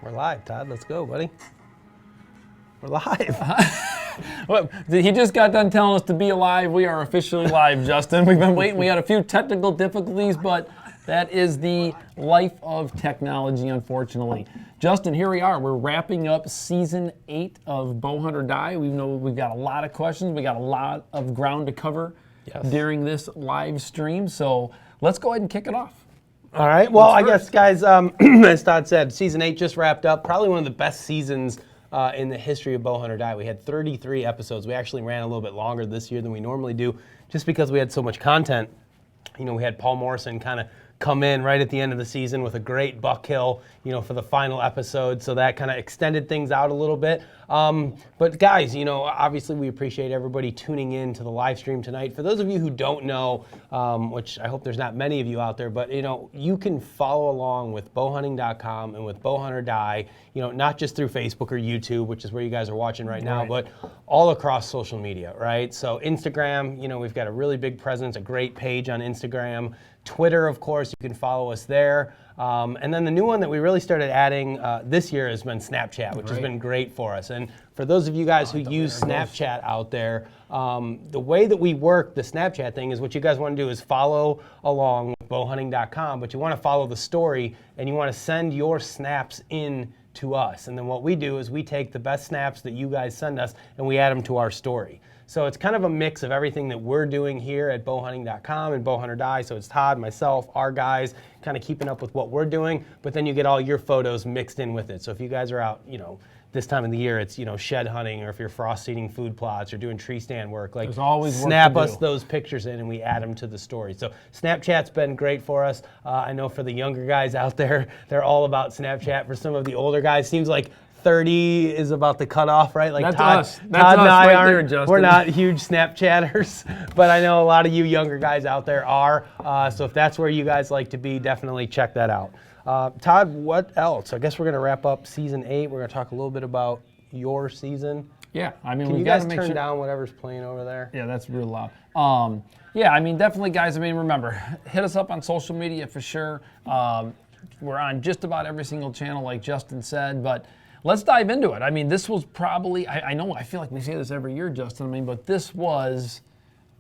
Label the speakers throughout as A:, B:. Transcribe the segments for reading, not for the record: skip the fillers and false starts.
A: We're live, Todd. Let's go, buddy. We're live.
B: Well, he just got done telling us to be alive. We are officially live, Justin. We've been waiting. We had a few technical difficulties, but that is the life of technology, unfortunately. Justin, here we are. We're wrapping up season 8 of Bowhunt or Die. We know we've got a lot of questions. We got a lot of ground to cover during this live stream. So let's go ahead and kick it off.
A: All right. Well, I guess, guys, as Todd said, season 8 just wrapped up. Probably one of the best seasons in the history of Bowhunt or Die. We had 33 episodes. We actually ran a little bit longer this year than we normally do, just because we had so much content. You know, we had Paul Morrison kind of come in right at the end of the season with a great buck kill, you know, for the final episode. So that kind of extended things out a little bit. But guys, you know, obviously we appreciate everybody tuning in to the live stream tonight. For those of you who don't know, which I hope there's not many of you out there, but you know, you can follow along with bowhunting.com and with Bowhunt or Die, you know, not just through Facebook or YouTube, which is where you guys are watching right now, but all across social media, right? So Instagram, you know, we've got a really big presence, a great page on Instagram. Twitter, of course, you can follow us there. And then the new one that we really started adding this year has been Snapchat, which has been great for us. And for those of you guys who use Snapchat out there, the way that we work the Snapchat thing is what you guys want to do is follow along with bowhunting.com, but you want to follow the story and you want to send your snaps in to us. And then what we do is we take the best snaps that you guys send us and we add them to our story. So it's kind of a mix of everything that we're doing here at bowhunting.com and Bowhunt or Die. So it's Todd, myself, our guys, kind of keeping up with what we're doing, but then you get all your photos mixed in with it. So if you guys are out, you know, this time of the year, it's, you know, shed hunting, or if you're frost seeding food plots or doing tree stand work, like snap us those pictures in and we add them to the story. So Snapchat's been great for us. I know for the younger guys out there, they're all about Snapchat. For some of the older guys, seems like 30 is about the cutoff, right? Like
B: That's
A: Todd,
B: us. That's
A: Todd and
B: us
A: I
B: right
A: aren't,
B: there, Justin.
A: we're not huge Snapchatters, but I know a lot of you younger guys out there are. So if that's where you guys like to be, definitely check that out. Todd, what else? I guess we're going to wrap up season 8. We're going to talk a little bit about your season.
B: Yeah, I mean,
A: can you
B: got
A: guys
B: to
A: turn down whatever's playing over there?
B: Yeah, that's real loud. Yeah, I mean, definitely, guys. I mean, remember, hit us up on social media for sure. We're on just about every single channel, like Justin said, but let's dive into it. I mean, this was probably, I know, I feel like we say this every year, Justin, I mean, but this was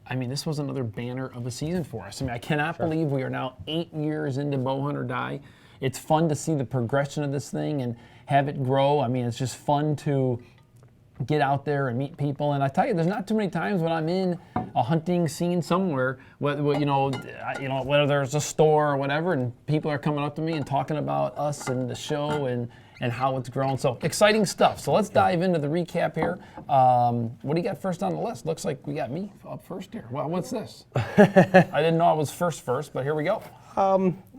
B: another banner of a season for us. I mean, I cannot believe we are now 8 years into Bowhunt or Die. It's fun to see the progression of this thing and have it grow. I mean, it's just fun to get out there and meet people. And I tell you, there's not too many times when I'm in a hunting scene somewhere, whether there's a store or whatever, and people are coming up to me and talking about us and the show and how it's grown. So exciting stuff. So let's dive into the recap here. What do you got first on the list? Looks like we got me up first here. Well, what's this? I didn't know I was first, but here we go.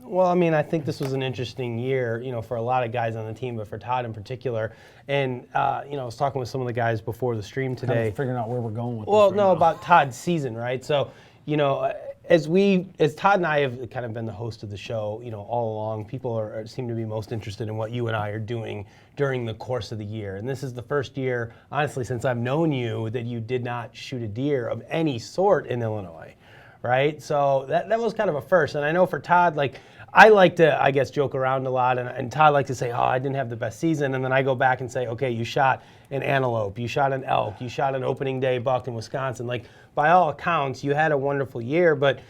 A: Well, I mean, I think this was an interesting year, you know, for a lot of guys on the team, but for Todd in particular. And, you know, I was talking with some of the guys before the stream today.
B: Kind of figuring out where we're going with this.
A: Well, no, about Todd's season, right? So, you know, as Todd and I have kind of been the host of the show, you know, all along, people seem to be most interested in what you and I are doing during the course of the year. And this is the first year, honestly, since I've known you, that you did not shoot a deer of any sort in Illinois, right? So that was kind of a first. And I know for Todd, like, I like to, I guess, joke around a lot, and Todd likes to say, oh, I didn't have the best season, and then I go back and say, okay, you shot an antelope, you shot an elk, you shot an opening day buck in Wisconsin. Like, by all accounts, you had a wonderful year, but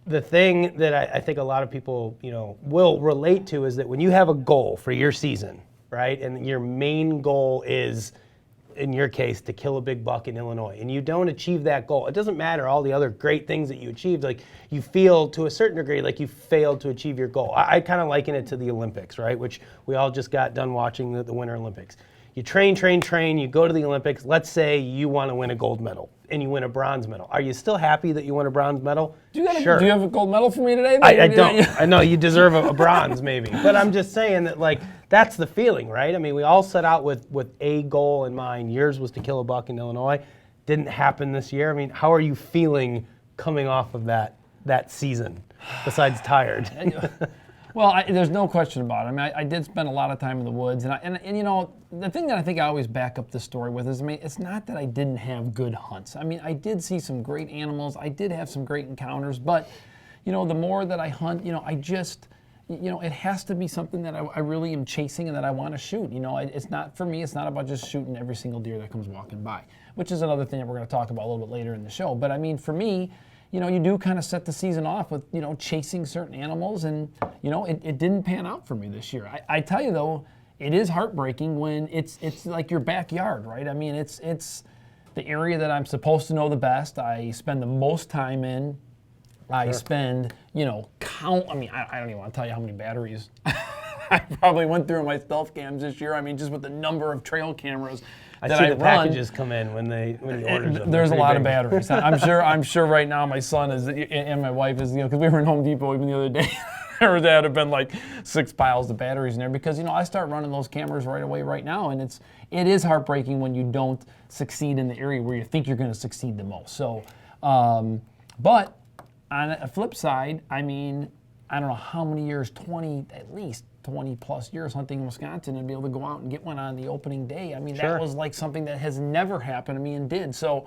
A: the thing that I think a lot of people, you know, will relate to is that when you have a goal for your season, right, and your main goal is, in your case, to kill a big buck in Illinois, and you don't achieve that goal, it doesn't matter all the other great things that you achieved, like you feel to a certain degree like you failed to achieve your goal. I kind of liken it to the Olympics, right, which we all just got done watching the Winter Olympics. You train, you go to the Olympics, let's say you want to win a gold medal, and you win a bronze medal. Are you still happy that you won a bronze medal?
B: Sure. Do you have a gold medal for me today?
A: I don't. I know you deserve a bronze maybe, but I'm just saying that, like, that's the feeling, right? I mean, we all set out with a goal in mind. Yours was to kill a buck in Illinois. Didn't happen this year. I mean, how are you feeling coming off of that season, besides tired?
B: Well, there's no question about it. I mean, I did spend a lot of time in the woods, and you know, the thing that I think I always back up this story with is, I mean, it's not that I didn't have good hunts. I mean, I did see some great animals. I did have some great encounters, but, you know, the more that I hunt, you know, it has to be something that I really am chasing and that I want to shoot. It's not, for me, it's not about just shooting every single deer that comes walking by, which is another thing that we're going to talk about a little bit later in the show. But I mean, for me, you do kind of set the season off with, chasing certain animals, and, it didn't pan out for me this year. I tell you though, it is heartbreaking when it's like your backyard, right? I mean, it's the area that I'm supposed to know the best. I spend the most time in. I spend, I don't even want to tell you how many batteries I probably went through in my stealth cams this year. I mean, just with the number of trail cameras that I
A: see the
B: run,
A: packages come in when you order them.
B: There's a lot of batteries. I'm sure right now my son is, and my wife is, because we were in Home Depot even the other day. There had been like 6 piles of batteries in there because, I start running those cameras right away right now, and it is heartbreaking when you don't succeed in the area where you think you're going to succeed the most. So, but on a flip side, I mean, I don't know how many years, at least 20 plus years hunting in Wisconsin, and be able to go out and get one on the opening day. I mean, that was like something that has never happened to me and did. So,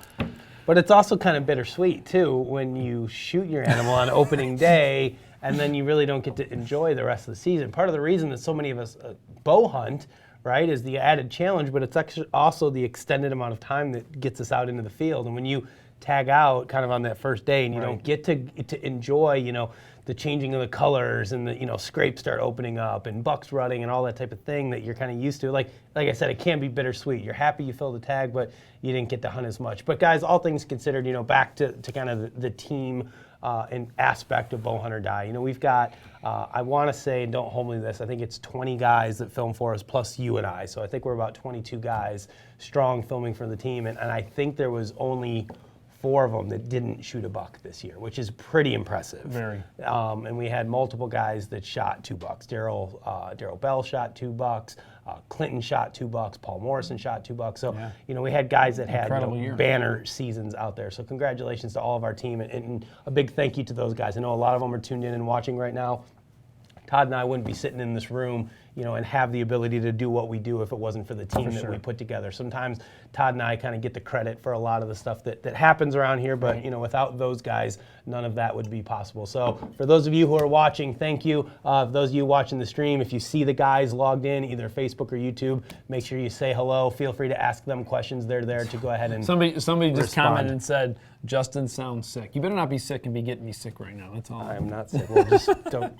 A: but it's also kind of bittersweet too when you shoot your animal on opening day and then you really don't get to enjoy the rest of the season. Part of the reason that so many of us bow hunt, right, is the added challenge, but it's actually also the extended amount of time that gets us out into the field. And when you tag out kind of on that first day and you don't get to enjoy, the changing of the colors and the, scrapes start opening up and bucks rutting and all that type of thing that you're kind of used to. Like I said, it can be bittersweet. You're happy you filled the tag, but you didn't get to hunt as much. But guys, all things considered, back to kind of the team and aspect of Bow Hunt or Die. We've got, I want to say, and don't hold me to this, I think it's 20 guys that film for us plus you and I. So I think we're about 22 guys strong filming for the team. And I think there was only 4 of them that didn't shoot a buck this year, which is pretty impressive.
B: Very.
A: And we had multiple guys that shot 2 bucks. Daryl Bell shot 2 bucks. Clinton shot 2 bucks. Paul Morrison shot 2 bucks. So, we had guys that had banner seasons out there. So congratulations to all of our team, and a big thank you to those guys. I know a lot of them are tuned in and watching right now. Todd and I wouldn't be sitting in this room, and have the ability to do what we do if it wasn't for the team that we put together. Sometimes Todd and I kind of get the credit for a lot of the stuff that happens around here, but without those guys, none of that would be possible. So for those of you who are watching, thank you. Those of you watching the stream, if you see the guys logged in, either Facebook or YouTube, make sure you say hello. Feel free to ask them questions. They're there to go ahead and
B: Somebody just commented and said, Justin sounds sick. You better not be sick and be getting me sick right now. That's all.
A: I'm not sick. Well, just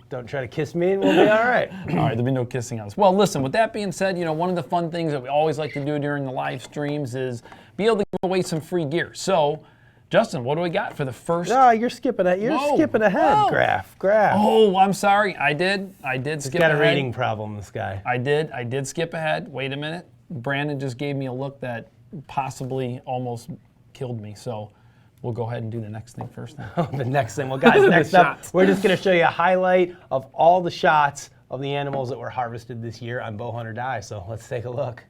A: don't try to kiss me and we'll be all right.
B: All right, there'll be no kissing on us. Well, listen, with that being said, one of the fun things that we always like to do during the live streams is be able to give away some free gear. So, Justin, what do we got for the first?
A: No, you're skipping it. You're skipping ahead, Graf.
B: Oh, I'm sorry. I did skip ahead.
A: He's got a reading problem, this guy.
B: I did skip ahead. Wait a minute. Brandon just gave me a look that possibly almost killed me. So we'll go ahead and do the next thing first.
A: The next thing. Well, guys, next up, we're just going to show you a highlight of all the shots of the animals that were harvested this year on Bow Hunt or Die. So let's take a look.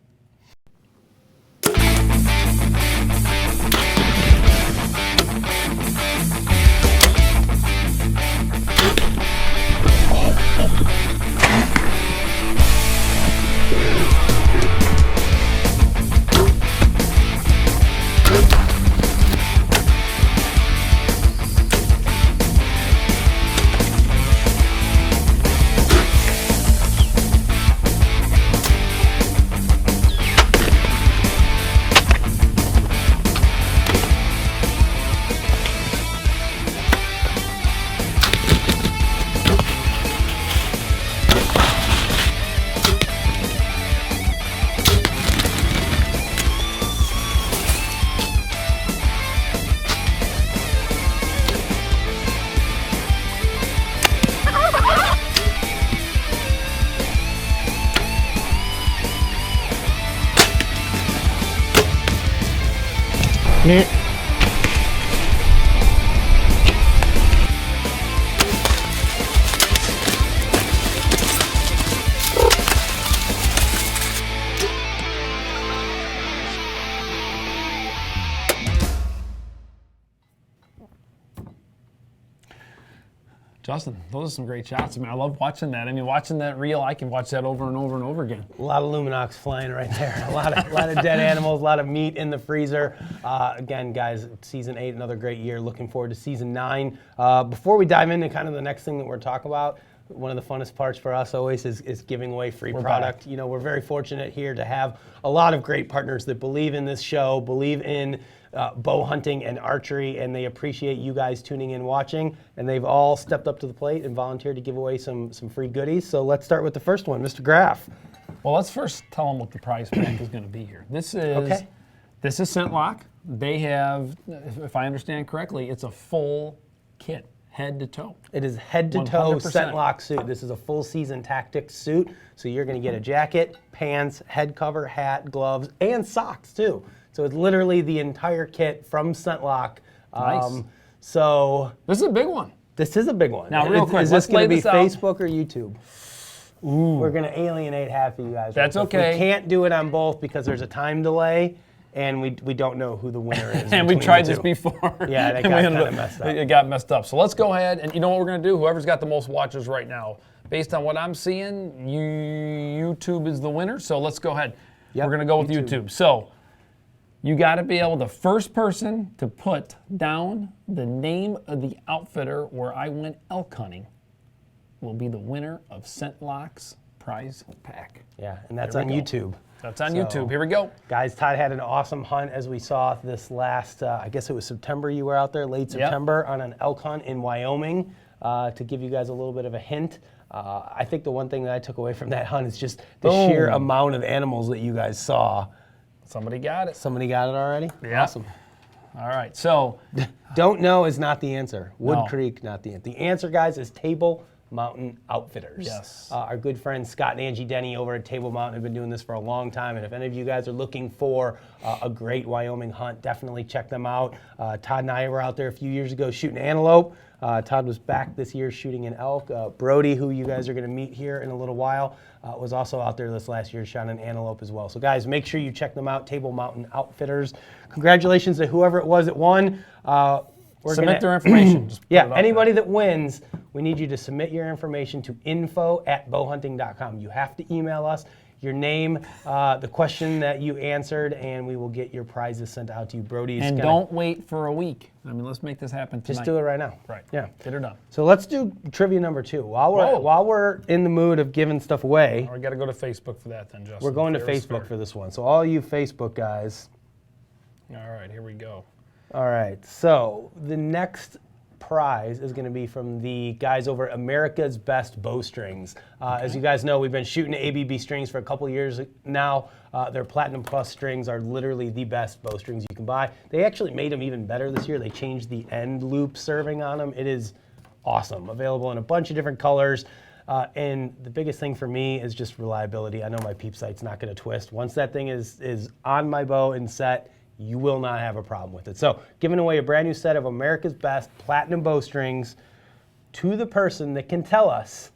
B: Justin, those are some great shots. I mean, I love watching that. I mean, watching that reel, I can watch that over and over and over again.
A: A lot of Luminox flying right there. A lot of dead animals, a lot of meat in the freezer. Again, guys, season 8, another great year. Looking forward to season 9. Before we dive into kind of the next thing that we're talking about, One of the funnest parts for us always is giving away free product. You know, we're very fortunate here to have a lot of great partners that believe in this show, believe in bow hunting and archery, and they appreciate you guys tuning in, watching, and they've all stepped up to the plate and volunteered to give away some free goodies. So let's start with the first one, Mr. Graf.
B: Well, let's first tell them what the prize pack is going to be here. This is ScentLok. They have, if I understand correctly, it's a full kit, head to toe.
A: It is head to toe
B: 100%.
A: ScentLok suit. This is a full season tactics suit. So you're going to get a jacket, pants, head cover, hat, gloves, and socks too. So it's literally the entire kit from ScentLok.
B: Nice.
A: So
B: this is a big one.
A: This is a big one.
B: Now, real quick,
A: is this going to be
B: out.
A: Facebook or YouTube? Ooh. We're going to alienate half of you guys.
B: That's okay.
A: We can't do it on both because there's a time delay, and we don't know who the winner is.
B: And we tried this before.
A: Yeah, that got kind of messed up.
B: It got messed up. So let's go ahead, and you know what we're going to do? Whoever's got the most watches right now, based on what I'm seeing, YouTube is the winner. So let's go ahead.
A: Yep,
B: we're going to go with YouTube. So you got to be able, the first person to put down the name of the outfitter where I went elk hunting will be the winner of ScentLok's prize pack.
A: Yeah, and that's on YouTube.
B: That's on YouTube. Here we go.
A: Guys, Todd had an awesome hunt as we saw this last, I guess it was September you were out there, late September, on an elk hunt in Wyoming. To give you guys a little bit of a hint, I think the one thing that I took away from that hunt is just the sheer amount of animals that you guys saw.
B: Somebody got it.
A: Somebody got it already?
B: Yeah.
A: Awesome.
B: All right, so.
A: Don't know is not the answer. Wood
B: No.
A: Creek, not the answer. The answer, guys, is Table Mountain Outfitters.
B: Yes.
A: Our good friends Scott and Angie Denny over at Table Mountain have been doing this for a long time, and if any of you guys are looking for a great Wyoming hunt, definitely check them out. Todd and I were out there a few years ago shooting antelope. Todd was back this year shooting an elk. Brody, who you guys are going to meet here in a little while, was also out there this last year shot an antelope as well. So guys, make sure you check them out, Table Mountain Outfitters. Congratulations to whoever it was that won.
B: Submit their information. Just put it out
A: anybody
B: there.
A: that wins, we need you to submit your information to info@bowhunting.com. You have to email us your name, the question that you answered, and we will get your prizes sent out to you. Brody is
B: don't wait for a week. I mean, let's make this happen tonight.
A: just do it right now.
B: Right.
A: Yeah.
B: Get her done.
A: So let's do trivia number 2. While we're in the mood of giving stuff away,
B: We got to go to Facebook for that then, Justin.
A: we're going to
B: Fair is
A: Facebook
B: fair.
A: for this one. So all you Facebook guys.
B: All right, here we go.
A: All right, so the next prize is going to be from the guys over at America's Best Bowstrings. As you guys know, we've been shooting ABB strings for a couple years now. Their Platinum Plus strings are literally the best bowstrings you can buy. They actually made them even better this year. They changed the end loop serving on them. It is awesome. Available in a bunch of different colors. And the biggest thing for me is just reliability. I know my peep sight's not going to twist. Once that thing is on my bow and set, you will not have a problem with it. So, giving away a brand new set of America's Best Platinum Bowstrings to the person that can tell us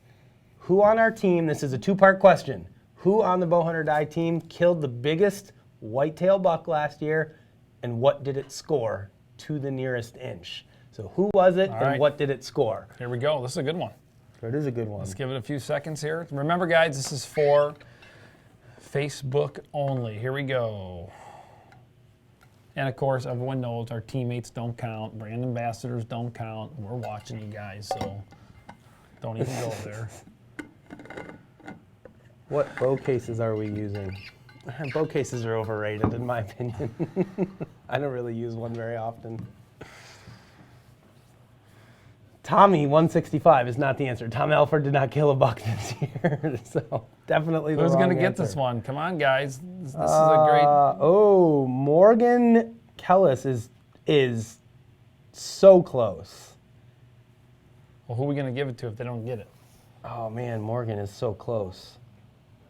A: who on our team, this is a 2-part question, who on the Bowhunter Die team killed the biggest whitetail buck last year, and what did it score to the nearest inch? So who was it, and what did it score?
B: Here we go. This is a good one.
A: So it is a good one.
B: Let's give it a few seconds here. Remember, guys, this is for Facebook only. Here we go. And of course, everyone knows our teammates don't count, brand ambassadors don't count. We're watching you guys, so don't even go there.
A: What bow cases are we using? Bow cases are overrated, in my opinion. I don't really use one very often. Tommy 165 is not the answer. Tom Alford did not kill a buck this year, so definitely the
B: Who's
A: wrong
B: going to get
A: answer.
B: this one? Come on, guys. This is a great...
A: Morgan Kellis is so close.
B: Well, who are we going to give it to if they don't get it?
A: Oh, man, Morgan is so close.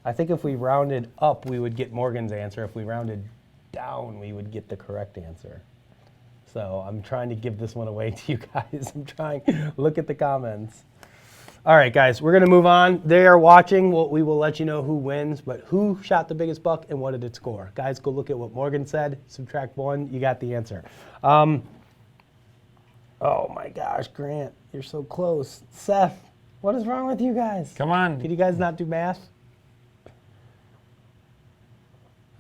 A: I think if we rounded up, we would get Morgan's answer. If we rounded down, we would get the correct answer. So I'm trying to give this one away to you guys. I'm trying. Look at the comments. All right, guys, we're going to move on. They are watching. We will let you know who wins, but who shot the biggest buck and what did it score? Guys, go look at what Morgan said. Subtract 1. You got the answer. Oh, my gosh, Grant, you're so close. Seth, what is wrong with you guys?
B: Come on.
A: Can you guys not do math?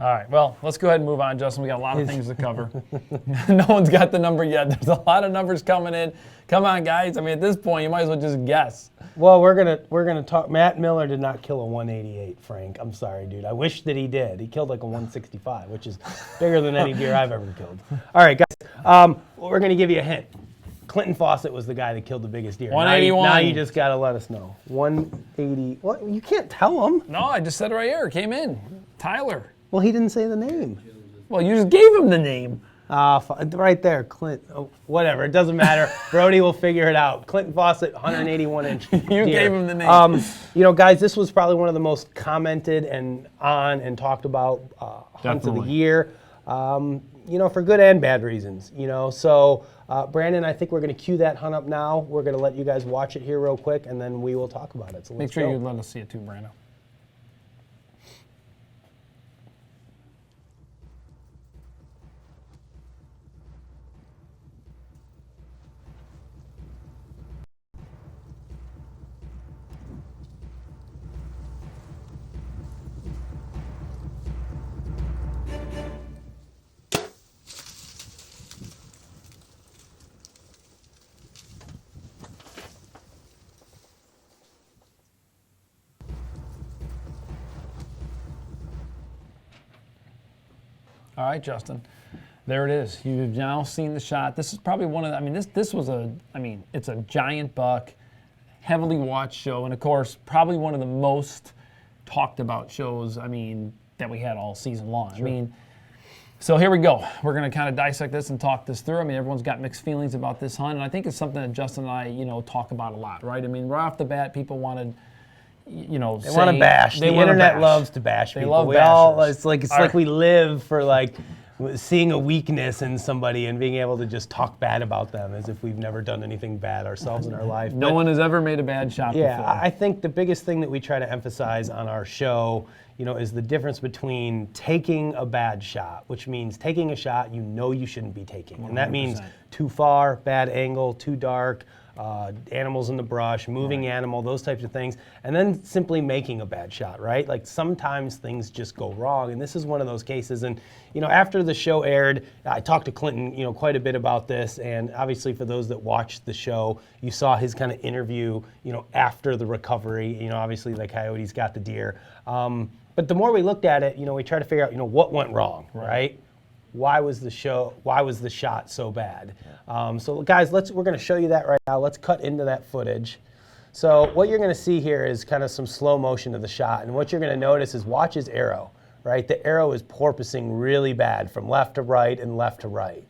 B: All right, well, let's go ahead and move on, Justin. We got a lot of things to cover. No one's got the number yet. There's a lot of numbers coming in. Come on, guys. I mean, at this point, you might as well just guess.
A: Well, we're gonna talk. Matt Miller did not kill a 188, Frank. I'm sorry, dude. I wish that he did. He killed like a 165, which is bigger than any deer I've ever killed. All right, guys. We're gonna give you a hint. Clinton Fawcett was the guy that killed the biggest deer.
B: 181.
A: Now you just gotta let us know. 180. What? You can't tell him.
B: No, I just said it right here. It came in. Tyler.
A: Well, he didn't say the name.
B: Well, you just gave him the name.
A: Right there, Clint. Oh, whatever, it doesn't matter. Brody will figure it out. Clinton Fawcett, 181-inch
B: You
A: deer.
B: gave him the name.
A: You know, guys, this was probably one of the most commented and talked about hunts of the
B: Definitely.
A: year. You know, for good and bad reasons. You know, so Brandon, I think we're going to cue that hunt up now. We're going to let you guys watch it here real quick, and then we will talk about it. So
B: Make
A: let's
B: sure
A: go.
B: you let us see it too, Brando. All right, Justin. There it is. You've now seen the shot. This is probably one of the, I mean, this was a, I mean, it's a giant buck, heavily watched show, and of course, probably one of the most talked about shows, I mean, that we had all season long. Sure. I mean, so here we go. We're going to kind of dissect this and talk this through. I mean, everyone's got mixed feelings about this hunt, and I think it's something that Justin and I, you know, talk about a lot, right? I mean, right off the bat, people wanted, you know,
A: They want to bash. The internet loves to bash people.
B: Love
A: we all,
B: bashers.
A: it's like we live for like seeing a weakness in somebody and being able to just talk bad about them as if we've never done anything bad ourselves in our life.
B: No one has ever made a bad shot
A: Yeah,
B: before.
A: I think the biggest thing that we try to emphasize on our show, you know, is the difference between taking a bad shot, which means taking a shot you know you shouldn't be taking. And that means
B: 100%.
A: too far, bad angle, too dark, animals in the brush, moving animal, those types of things, and then simply making a bad shot, right? Like sometimes things just go wrong, and this is one of those cases. And you know, after the show aired, I talked to Clinton, you know, quite a bit about this, and obviously for those that watched the show, you saw his kind of interview, you know, after the recovery. You know, obviously the coyotes got the deer, but the more we looked at it, you know, we tried to figure out, you know, what went wrong, right? Why was the shot so bad? So guys, we're gonna show you that right now. Let's cut into that footage. So what you're gonna see here is kind of some slow motion of the shot. And what you're gonna notice is watch his arrow, right? The arrow is porpoising really bad from left to right and left to right.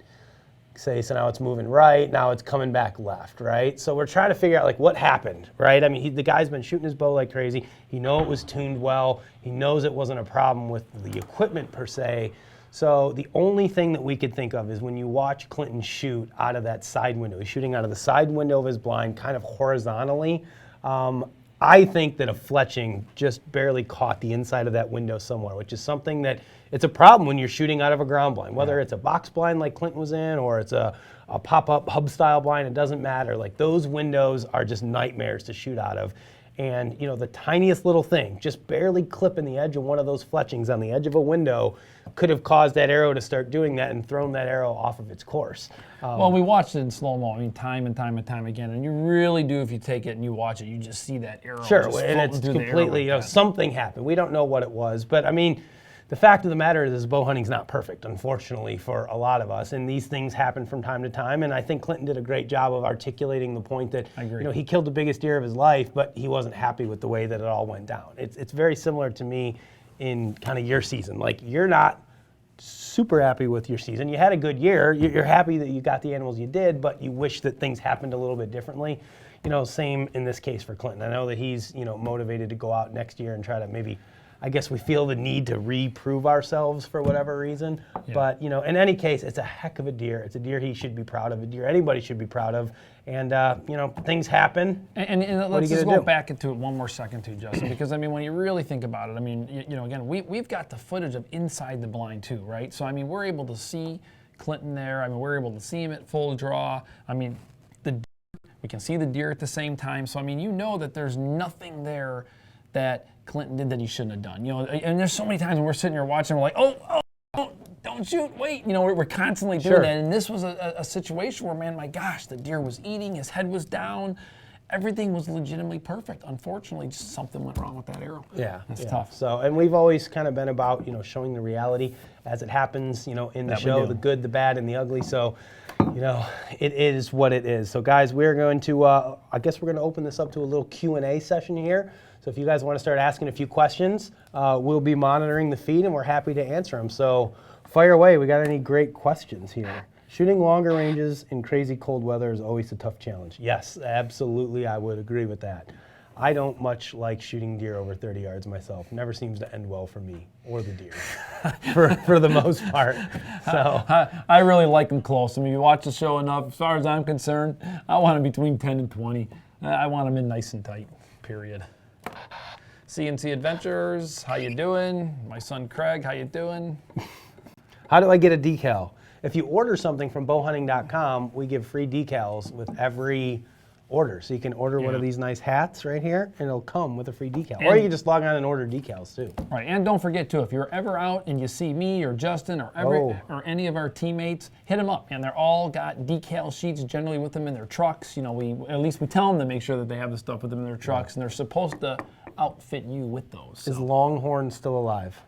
A: So now it's moving right, now it's coming back left, right? So we're trying to figure out like what happened, right? I mean, the guy's been shooting his bow like crazy. He knows it was tuned well. He knows it wasn't a problem with the equipment per se. So the only thing that we could think of is when you watch Clinton shoot out of that side window. He's shooting out of the side window of his blind, kind of horizontally. I think that a fletching just barely caught the inside of that window somewhere, which is something that it's a problem when you're shooting out of a ground blind, whether it's a box blind like Clinton was in or it's a pop-up hub style blind, it doesn't matter. Like those windows are just nightmares to shoot out of. And you know, the tiniest little thing, just barely clipping the edge of one of those fletchings on the edge of a window could have caused that arrow to start doing that and thrown that arrow off of its course.
B: Well, we watched it in slow-mo, I mean, time and time and time again, and you really do, if you take it and you watch it, you just see that arrow
A: Sure,
B: just
A: and it's
B: floating through the arrow
A: completely,
B: like
A: you know,
B: that.
A: something happened. We don't know what it was, but I mean, the fact of the matter is bow hunting's not perfect, unfortunately, for a lot of us, and these things happen from time to time, and I think Clinton did a great job of articulating the point that,
B: I agree.
A: you know, he killed the biggest deer of his life, but he wasn't happy with the way that it all went down. It's very similar to me in kind of your season. Like, you're not super happy with your season. You had a good year. You're happy that you got the animals you did, but you wish that things happened a little bit differently. You know, same in this case for Clinton. I know that he's, you know, motivated to go out next year and try to maybe, I guess we feel the need to reprove ourselves for whatever reason.
B: Yeah.
A: But, you know, in any case, it's a heck of a deer. It's a deer he should be proud of, a deer anybody should be proud of. And, you know, things happen.
B: And
A: What
B: let's
A: are you
B: just
A: gonna
B: go
A: do?
B: back into it one more second too, Justin, because I mean, when you really think about it, I mean, you know, again, we've got the footage of inside the blind too, right? So I mean, we're able to see Clinton there. I mean, we're able to see him at full draw. I mean, we can see the deer at the same time. So I mean, you know that there's nothing there that Clinton did that he shouldn't have done. You know, and there's so many times when we're sitting here watching, we're like, oh, don't shoot, wait. You know, we're constantly doing that. And this was a situation where, man, my gosh, the deer was eating, his head was down. Everything was legitimately perfect. Unfortunately, just something went wrong with that arrow.
A: Yeah,
B: it's tough.
A: So, and we've always kind of been about, showing the reality as it happens, in the show, the good, the bad, and the ugly. So, it is what it is. So, guys, we're going to, I guess we're going to open this up to a little Q&A session here. So, if you guys want to start asking a few questions, we'll be monitoring the feed, and we're happy to answer them. So, fire away. We got any great questions here? Shooting longer ranges in crazy cold weather is always a tough challenge. Yes, absolutely, I would agree with that. I don't much like shooting deer over 30 yards myself. Never seems to end well for me or the deer, for the most part. So
B: I really like them close. I mean, you watch the show enough. As far as I'm concerned, I want them between 10 and 20. I want them in nice and tight, period. CNC Adventures, how you doing? My son Craig, how you doing?
A: How do I get a decal? If you order something from bowhunting.com, we give free decals with every order. So you can order one of these nice hats right here, and it'll come with a free decal. Or you can just log on and order decals too.
B: Right, and don't forget too, if you're ever out and you see me or Justin or any of our teammates, hit them up. And they're all got decal sheets generally with them in their trucks. At least we tell them to make sure that they have the stuff with them in their trucks, and they're supposed to outfit you with those. So.
A: Is Longhorn still alive?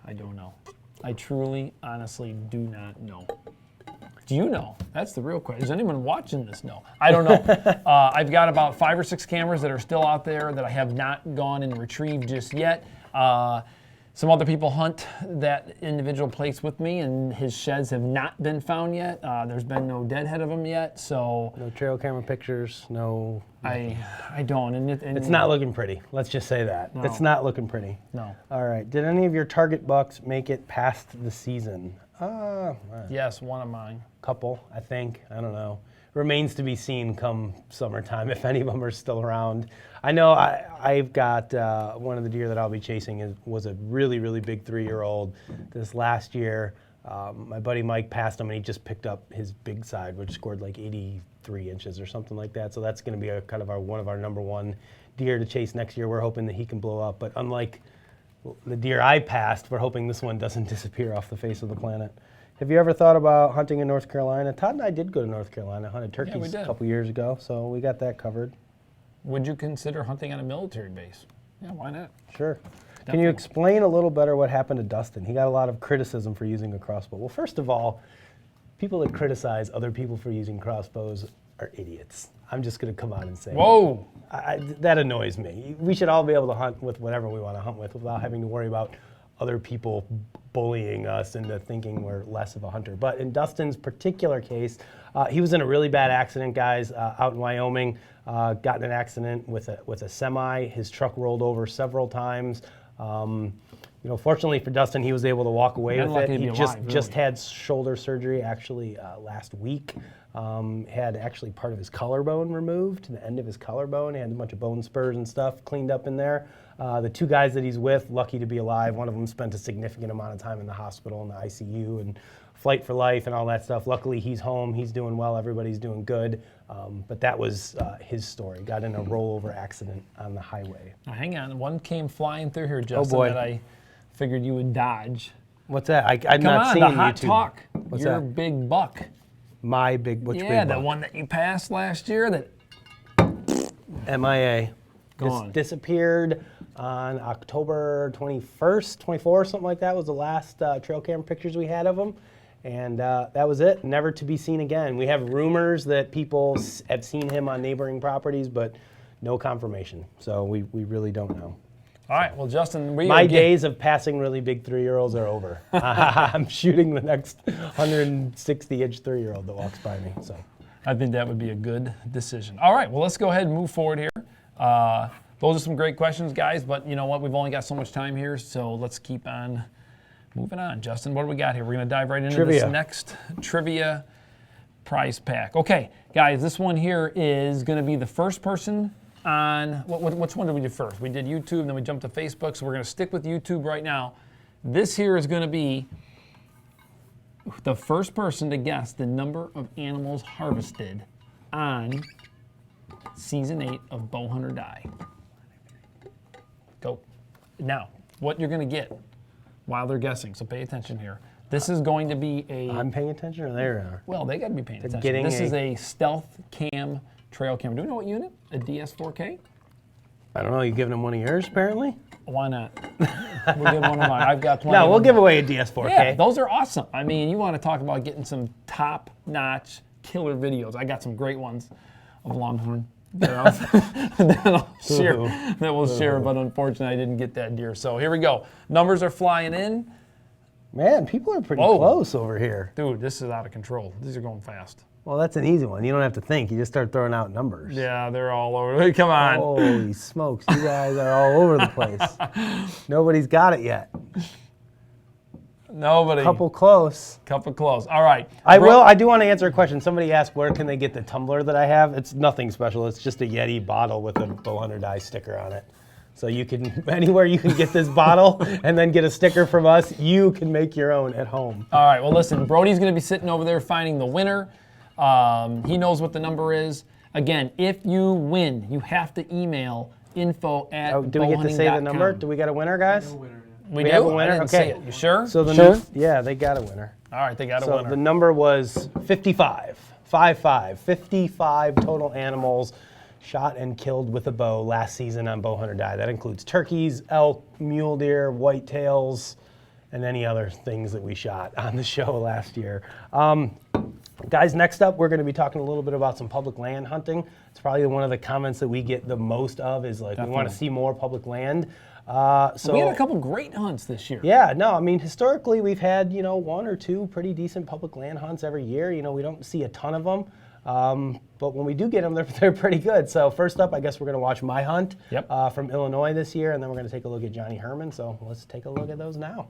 B: I don't know. I truly, honestly do not know. Do you know? That's the real question. Does anyone watching this know? I don't know. I've got about 5 or 6 cameras that are still out there that I have not gone and retrieved just yet. Some other people hunt that individual place with me, and his sheds have not been found yet. There's been no deadhead of them yet, so...
A: No trail camera pictures, no...
B: I don't. And
A: it's not looking pretty. Let's just say that. No. It's not looking pretty.
B: No.
A: All right. Did any of your target bucks make it past the season?
B: Yes, one of mine.
A: Couple, I think. I don't know. Remains to be seen come summertime if any of them are still around. I know I've got one of the deer that I'll be chasing was a really, really big 3-year-old this last year. My buddy Mike passed him, and he just picked up his big side, which scored like 83 inches or something like that. So that's going to be one of our number one deer to chase next year. We're hoping that he can blow up. But unlike the deer I passed, we're hoping this one doesn't disappear off the face of the planet. Have you ever thought about hunting in North Carolina? Todd and I did go to North Carolina, hunted turkeys a couple years ago, so we got that covered.
B: Would you consider hunting on a military base? Yeah, why not?
A: Sure. Definitely. Can you explain a little better what happened to Dustin? He got a lot of criticism for using a crossbow. Well, first of all, people that criticize other people for using crossbows are idiots. I'm just going to come out and say,
B: whoa,
A: that annoys me. We should all be able to hunt with whatever we want to hunt with without having to worry about other people bullying us into thinking we're less of a hunter. But in Dustin's particular case, he was in a really bad accident, guys, out in Wyoming. Got in an accident with a semi. His truck rolled over several times. Fortunately for Dustin, he was able to walk away with it. He just had shoulder surgery actually last week. Had actually part of his collarbone removed, the end of his collarbone. He had a bunch of bone spurs and stuff cleaned up in there. The 2 guys that he's with, lucky to be alive. One of them spent a significant amount of time in the hospital, in the ICU, and flight for life and all that stuff. Luckily, he's home. He's doing well. Everybody's doing good. But that was his story. Got in a rollover accident on the highway.
B: Now, hang on. One came flying through here, Justin, that I figured you would dodge.
A: W's that? I'm not seeing
B: the hot
A: YouTube.
B: Talk.
A: What's
B: Your
A: that?
B: big buck.
A: My big, which big buck?
B: Yeah, the one that you passed last year that...
A: MIA.
B: Gone.
A: Disappeared on October 21st, 24th, something like that was the last trail camera pictures we had of him. And that was it, never to be seen again. We have rumors that people have seen him on neighboring properties, but no confirmation. So we really don't know.
B: All right, well, Justin,
A: my days of passing really big 3-year-olds are over. I'm shooting the next 160-inch 3-year-old that walks by me. So
B: I think that would be a good decision. All right, well, let's go ahead and move forward here. Those are some great questions, guys, but you know what? We've only got so much time here, so let's keep on moving on. Justin, what do we got here? We're going to dive right into this next trivia prize pack. Okay, guys, this one here is going to be the first person on, which one did we do first? We did YouTube, then we jumped to Facebook, so we're going to stick with YouTube right now. This here is going to be the first person to guess the number of animals harvested on Season 8 of Bowhunt or Die. Go. Now, what you're going to get while they're guessing, so pay attention here. This is going to be a...
A: I'm paying attention, or they are?
B: Well, they got to be paying attention. This is a stealth cam trail camera. Do we know what unit? A DS4K?
A: I don't know. You giving them one of yours, apparently?
B: Why not? We'll give one of mine. I've got plenty.
A: No,
B: of
A: we'll
B: them.
A: give away a DS4K.
B: Yeah, those are awesome. I mean, you want to talk about getting some top-notch killer videos. I got some great ones of Longhorn that we'll share, but unfortunately I didn't get that deer. So here we go. Numbers are flying in.
A: Man, people are pretty close over here.
B: Dude, this is out of control. These are going fast.
A: Well, that's an easy one. You don't have to think. You just start throwing out numbers.
B: Yeah, they're all over. Come on.
A: Holy smokes. You guys are all over the place. Nobody's got it yet.
B: Nobody.
A: Couple close.
B: Couple close. All right.
A: I do want to answer a question. Somebody asked where can they get the tumbler that I have. It's nothing special. It's just a Yeti bottle with a Bowhunt or Die sticker on it. So you can, anywhere you can get this bottle and then get a sticker from us, you can make your own at home.
B: All right, well listen, Brody's gonna be sitting over there finding the winner. He knows what the number is. Again, if you win, you have to email info@bowhunting.com.
A: Do we get to say the number? Do we got a winner, guys?
B: We
A: do?
B: have
A: a winner?
B: I didn't
A: Okay.
B: say it. You sure?
A: So
B: sure?
A: Yeah, they got a winner.
B: All right, they got a
A: So
B: winner.
A: the number was 55. 55 total animals shot and killed with a bow last season on Bowhunt or Die. That includes turkeys, elk, mule deer, whitetails, and any other things that we shot on the show last year. Guys, next up, we're going to be talking a little bit about some public land hunting. It's probably one of the comments that we get the most of is like, we want to see more public land. So
B: we had a couple great hunts this year.
A: Yeah, no, I mean, historically, we've had, one or two pretty decent public land hunts every year. We don't see a ton of them. But when we do get them, they're pretty good. So first up, I guess we're going to watch my hunt from Illinois this year, and then we're going to take a look at Johnny Herman. So let's take a look at those now.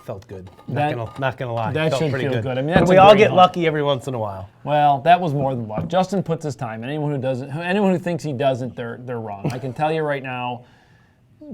A: Felt good. Not gonna lie.
B: That
A: Felt
B: should
A: pretty
B: feel good. I mean,
A: and
B: that's
A: we
B: a
A: all
B: great
A: get
B: hunt.
A: lucky every once in a while.
B: Well, that was more than luck. Justin puts his time. Anyone who thinks he doesn't, they're wrong. I can tell you right now,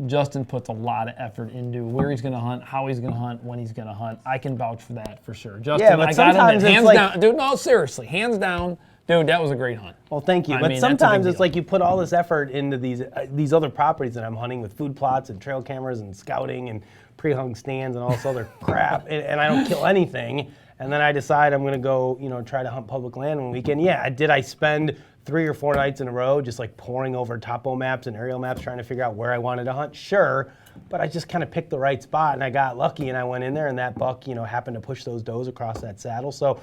B: Justin puts a lot of effort into where he's going to hunt, how he's going to hunt, when he's going to hunt. I can vouch for that for sure. Justin,
A: Yeah, but
B: I got
A: sometimes
B: him
A: it's
B: hands
A: like-
B: down. Dude, no, seriously, hands down. Dude, that was a great hunt.
A: Well, thank you.
B: I
A: But
B: mean, that's a big
A: sometimes it's
B: deal.
A: like you put all this effort into these other properties that I'm hunting with food plots and trail cameras and scouting and pre-hung stands and all this other crap, and I don't kill anything. And then I decide I'm going to go, try to hunt public land one weekend. Yeah, did I spend 3 or 4 nights in a row just like poring over topo maps and aerial maps trying to figure out where I wanted to hunt? Sure, but I just kind of picked the right spot and I got lucky and I went in there and that buck, happened to push those does across that saddle. So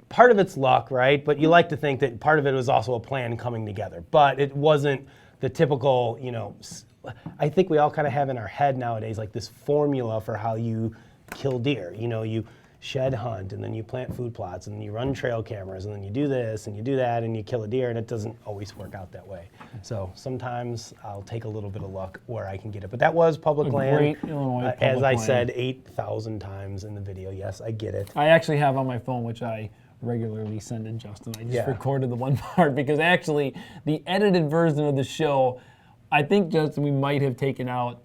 A: part of it's luck, right? But you like to think that part of it was also a plan coming together. But it wasn't the typical, I think we all kind of have in our head nowadays like this formula for how you kill deer. You shed hunt and then you plant food plots and then you run trail cameras and then you do this and you do that and you kill a deer, and it doesn't always work out that way. So sometimes I'll take a little bit of luck where I can get it. But that was public land.
B: Great Illinois public
A: as I
B: land.
A: said 8,000 times in the video. Yes, I get it.
B: I actually have on my phone, which I regularly send to Justin. I just
A: Yeah.
B: recorded the one part because actually the edited version of the show, I think, Justin, we might have taken out,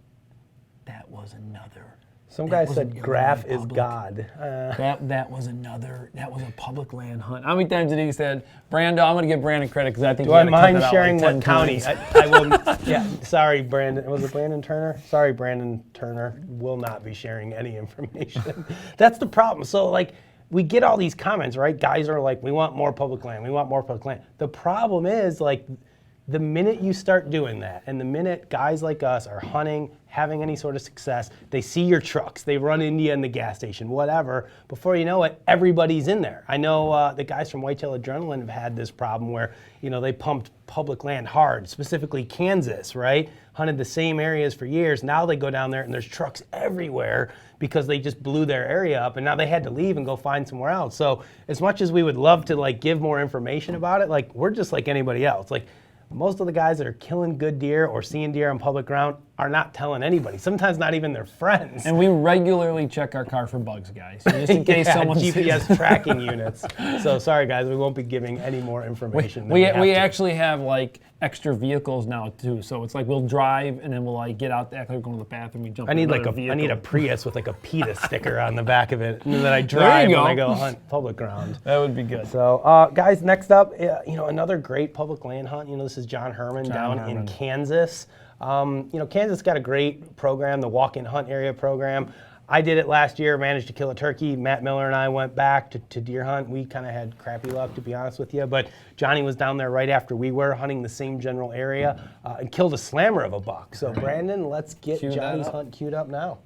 B: that was another
A: Some guy said Graf is God.
B: That was a public land hunt. How many times did he said, Brando, I'm going to give Brandon credit because I think
A: Do I mind sharing what county? I will, yeah, sorry, Brandon. Was it Brandon Turner? Sorry, Brandon Turner. Will not be sharing any information. That's the problem. So, like, we get all these comments, right? Guys are like, we want more public land. We want more public land. The problem is, like, the minute you start doing that, and the minute guys like us are hunting, having any sort of success, they see your trucks, they run into you in the gas station, whatever. Before you know it, everybody's in there. I know the guys from Whitetail Adrenaline have had this problem where, you know, they pumped public land hard, specifically Kansas, right? Hunted the same areas for years. Now they go down there and there's trucks everywhere because they just blew their area up, and now they had to leave and go find somewhere else. So as much as we would love to, like, give more information about it, like, we're just like anybody else. Like, most of the guys that are killing good deer or seeing deer on public ground are not telling anybody, sometimes not even their friends.
B: And we regularly check our car for bugs, guys, just in case someone
A: GPS tracking units. So sorry, guys, we won't be giving any more information.
B: We actually have, like, extra vehicles now too. So it's like we'll drive and then we'll, like, get out there, go to the bathroom, we jump.
A: I need a Prius with, like, a PETA sticker on the back of it, and then I drive when I go hunt public ground.
B: That would be good.
A: So guys, next up, you know, another great public land hunt. You know, this is John Herman down in Kansas. You know, Kansas got a great program, the walk-in hunt area program. I did it last year, managed to kill a turkey. Matt Miller and I went back to deer hunt. We kind of had crappy luck, to be honest with you, but Johnny was down there right after we were, hunting the same general area, and killed a slammer of a buck. So Brandon, let's get Johnny's hunt queued up now.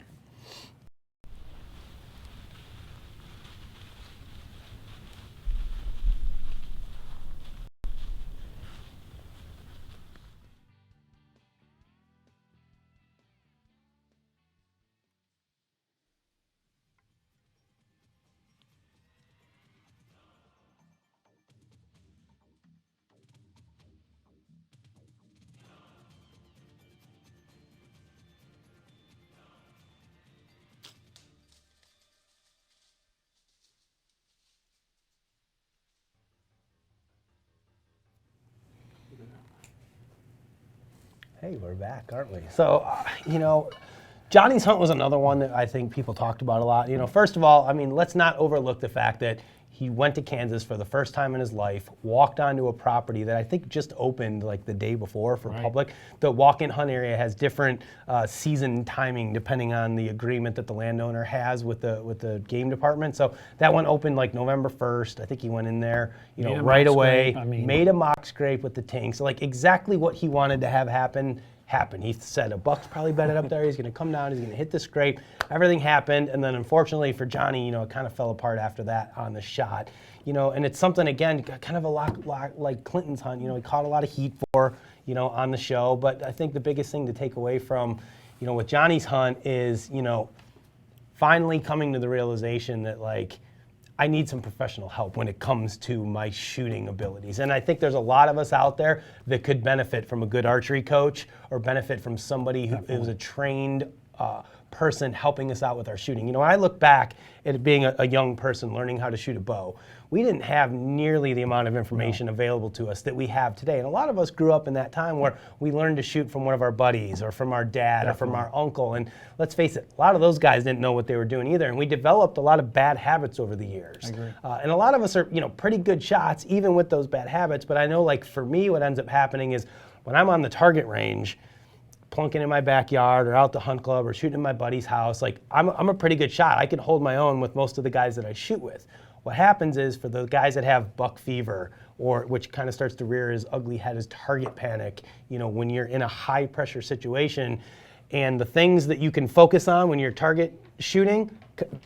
A: Hey, we're back, aren't we? So, you know, Johnny's hunt was another one that I think people talked about a lot. You know, first of all, I mean, let's not overlook the fact that he went to Kansas for the first time in his life, walked onto a property that I think just opened like the day before for public. The walk-in hunt area has different season timing depending on the agreement that the landowner has with the game department. So that one opened like November 1st. I think he went in there, you know, right away, made a mock scrape with the tank. So like exactly what he wanted to have happen happened. He said a buck's probably bedded up there. He's going to come down. He's going to hit the scrape. Everything happened, and then unfortunately for Johnny, you know, it kind of fell apart after that on the shot. You know, and it's something again, kind of a lot like Clinton's hunt. You know, he caught a lot of heat for, you know, on the show. But I think the biggest thing to take away from, you know, with Johnny's hunt is, you know, finally coming to the realization that like, I need some professional help when it comes to my shooting abilities. And I think there's a lot of us out there that could benefit from a good archery coach or benefit from somebody who is a trained person helping us out with our shooting. You know, I look back at being a young person learning how to shoot a bow. We didn't have nearly the amount of information available to us that we have today. And a lot of us grew up in that time where we learned to shoot from one of our buddies or from our dad or from our uncle. And let's face it, a lot of those guys didn't know what they were doing either. And we developed a lot of bad habits over the years. I agree. And a lot of us are, you know, pretty good shots even with those bad habits. But I know, like, for me, what ends up happening is when I'm on the target range, plunking in my backyard or out the hunt club or shooting in my buddy's house, like I'm a pretty good shot. I can hold my own with most of the guys that I shoot with. What happens is for the guys that have buck fever, or which kind of starts to rear his ugly head as target panic, you know, when you're in a high pressure situation and the things that you can focus on when you're target shooting,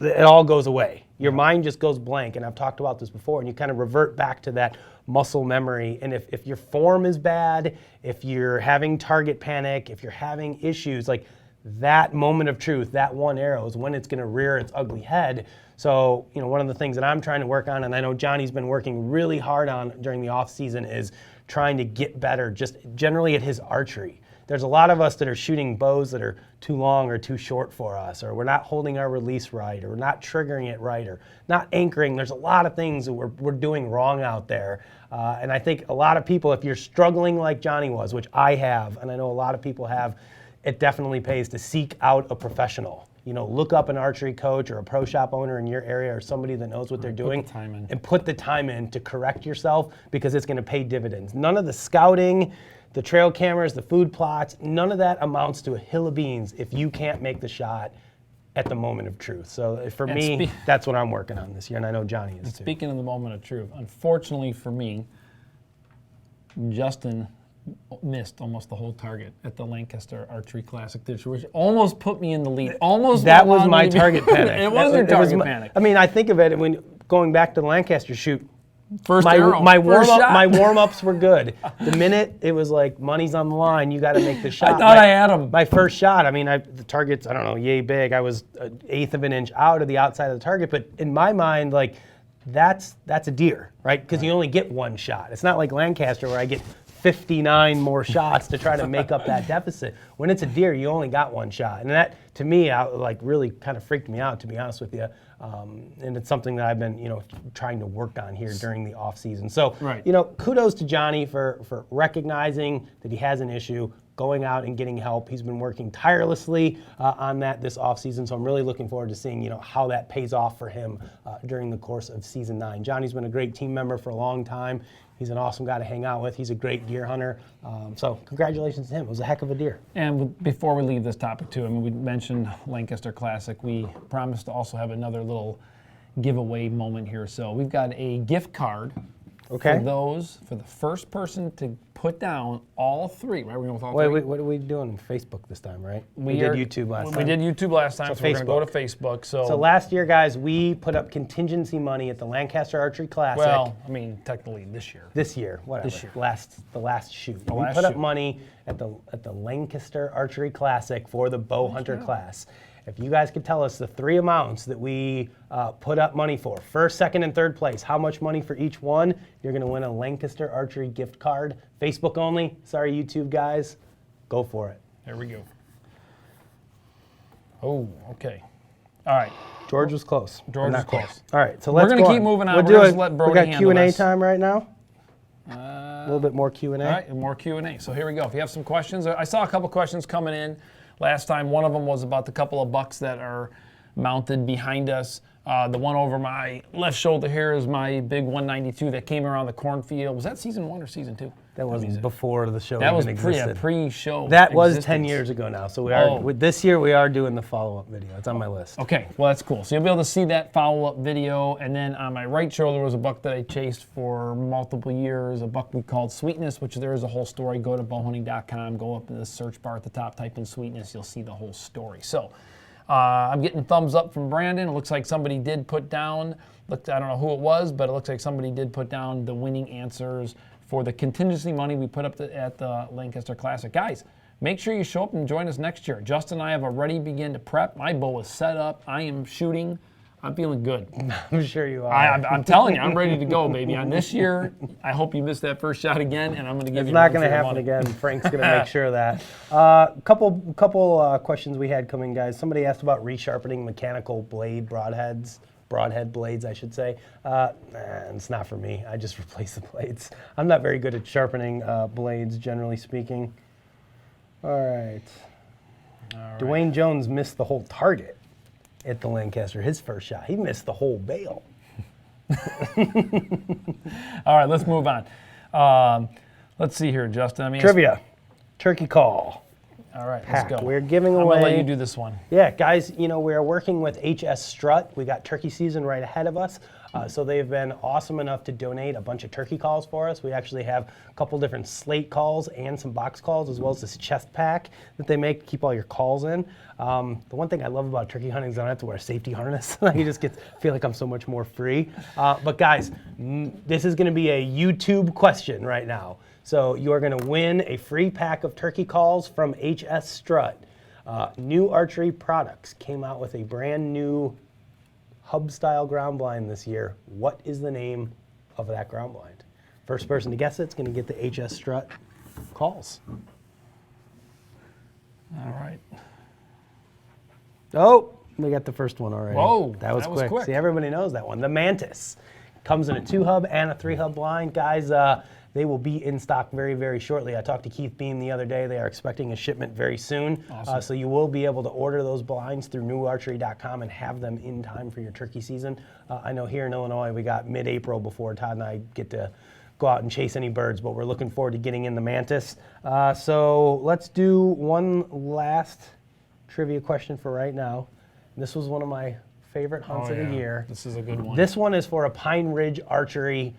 A: it all goes away. Your mind just goes blank. And I've talked about this before, and you kind of revert back to that muscle memory. And if your form is bad, if you're having target panic, if you're having issues, like that moment of truth, that one arrow is when it's going to rear its ugly head. So, you know, one of the things that I'm trying to work on, and I know Johnny's been working really hard on during the off season, is trying to get better just generally at his archery. There's a lot of us that are shooting bows that are too long or too short for us, or we're not holding our release right, or we're not triggering it right, or not anchoring. There's a lot of things that we're doing wrong out there. And I think a lot of people, if you're struggling like Johnny was, which I have, and I know a lot of people have, it definitely pays to seek out a professional. look up an archery coach or a pro shop owner in your area or somebody that knows what they're doing and put the time in to correct yourself, because it's going to pay dividends. None of the scouting, the trail cameras, the food plots, none of that amounts to a hill of beans if you can't make the shot at the moment of truth. So for me, that's what I'm working on this year, and I know Johnny is too.
B: Speaking of the moment of truth, unfortunately for me, Justin missed almost the whole target at the Lancaster Archery Classic this year, which almost put me in the lead.
A: That was my target panic.
B: It was your target panic.
A: I mean, I think of it when going back to the Lancaster shoot.
B: My
A: warm-ups were good. The minute it was like money's on the line, you got to make the shot.
B: I thought I had him.
A: My first shot, I mean, the target's, I don't know, yay big. I was an eighth of an inch out of the outside of the target, but in my mind, like, that's a deer, right? Because you only get one shot. It's not like Lancaster where I get 59 more shots to try to make up that deficit. When it's a deer, you only got one shot. And that, to me, really kind of freaked me out, to be honest with you. And it's something that I've been, trying to work on here during the off season. So, kudos to Johnny for recognizing that he has an issue, going out and getting help. He's been working tirelessly on that this off season. So I'm really looking forward to seeing, how that pays off for him during the course of season 9. Johnny's been a great team member for a long time. He's an awesome guy to hang out with. He's a great deer hunter. So congratulations to him. It was a heck of a deer.
B: And before we leave this topic too, I mean, we mentioned Lancaster Classic. We promised to also have another little giveaway moment here. So we've got a gift card for the first person to put down all three, right? We're going with all three?
A: Wait, what are we doing? Facebook this time, right? We did YouTube last time.
B: We did YouTube last time, so we're going to go to Facebook. So
A: last year, guys, we put up contingency money at the Lancaster Archery Classic.
B: Well, I mean, technically this year.
A: This year, whatever. This year. The last shoot. We put up money at the Lancaster Archery Classic for the bow hunter class. If you guys could tell us the three amounts that we put up money for, first, second, and third place, how much money for each one, you're going to win a Lancaster Archery gift card. Facebook only. Sorry, YouTube guys. Go for it.
B: There we go. Oh, okay. All right.
A: George was close.
B: George was close.
A: All right, so let's go.
B: We're going to keep moving on.
A: We're
B: going to let Brody
A: we got
B: handle
A: Q&A
B: this.
A: time right now. A little bit more Q&A.
B: All right, more Q&A. So here we go. If you have some questions, I saw a couple questions coming in last time. One of them was about the couple of bucks that are mounted behind us. The one over my left shoulder here is my big 192 that came around the cornfield. Was that season 1 or season 2?
A: That was before the show
B: that
A: even
B: was
A: existed.
B: pre-show.
A: That was 10 years ago now. So we are this year we are doing the follow-up video. It's on my list.
B: Okay, well that's cool. So you'll be able to see that follow-up video. And then on my right shoulder was a buck that I chased for multiple years, a buck we called Sweetness, which there is a whole story. Go to bowhunting.com, go up in the search bar at the top, type in Sweetness, you'll see the whole story. So I'm getting thumbs up from Brandon. It looks like somebody did put down, I don't know who it was, but it looks like somebody did put down the winning answers for the contingency money we put up at the Lancaster Classic. Guys, make sure you show up and join us next year. Justin and I have already begun to prep. My bow is set up. I am shooting. I'm feeling good.
A: I'm sure you are.
B: I'm telling you, I'm ready to go, baby. On this year, I hope you miss that first shot again, and I'm going to give you.
A: It's not going to happen again. Frank's going to make sure of that. Couple questions we had coming, guys. Somebody asked about resharpening mechanical broadhead blades, I should say. It's not for me. I just replace the blades. I'm not very good at sharpening blades, generally speaking. All right. Dwayne Jones missed the whole target at the Lancaster, his first shot. He missed the whole bail.
B: All right, let's move on. Let's see here, Justin.
A: Trivia. Turkey call.
B: All right, let's go.
A: We're giving away.
B: I'm going to let you do this one.
A: Yeah, guys, we are working with HS Strut. We got turkey season right ahead of us. So they've been awesome enough to donate a bunch of turkey calls for us. We actually have a couple different slate calls and some box calls, as well as this chest pack that they make to keep all your calls in. The one thing I love about turkey hunting is I don't have to wear a safety harness. You just feel like I'm so much more free. But guys, this is going to be a YouTube question right now. So you are going to win a free pack of turkey calls from HS Strut. New Archery Products came out with a brand new hub-style ground blind this year. What is the name of that ground blind? First person to guess it's going to get the HS Strut calls.
B: All right.
A: Oh, we got the first one already.
B: Whoa,
A: that was quick. See, everybody knows that one. The Mantis. Comes in a 2-hub and a 3-hub blind. Guys, They will be in stock very, very shortly. I talked to Keith Beam the other day. They are expecting a shipment very soon.
B: Awesome.
A: So you will be able to order those blinds through newarchery.com and have them in time for your turkey season. I know here in Illinois we got mid-April before Todd and I get to go out and chase any birds, but we're looking forward to getting in the mantis. So let's do one last trivia question for right now. This was one of my favorite hunts of the year.
B: This is a good one.
A: This one is for a Pine Ridge Archery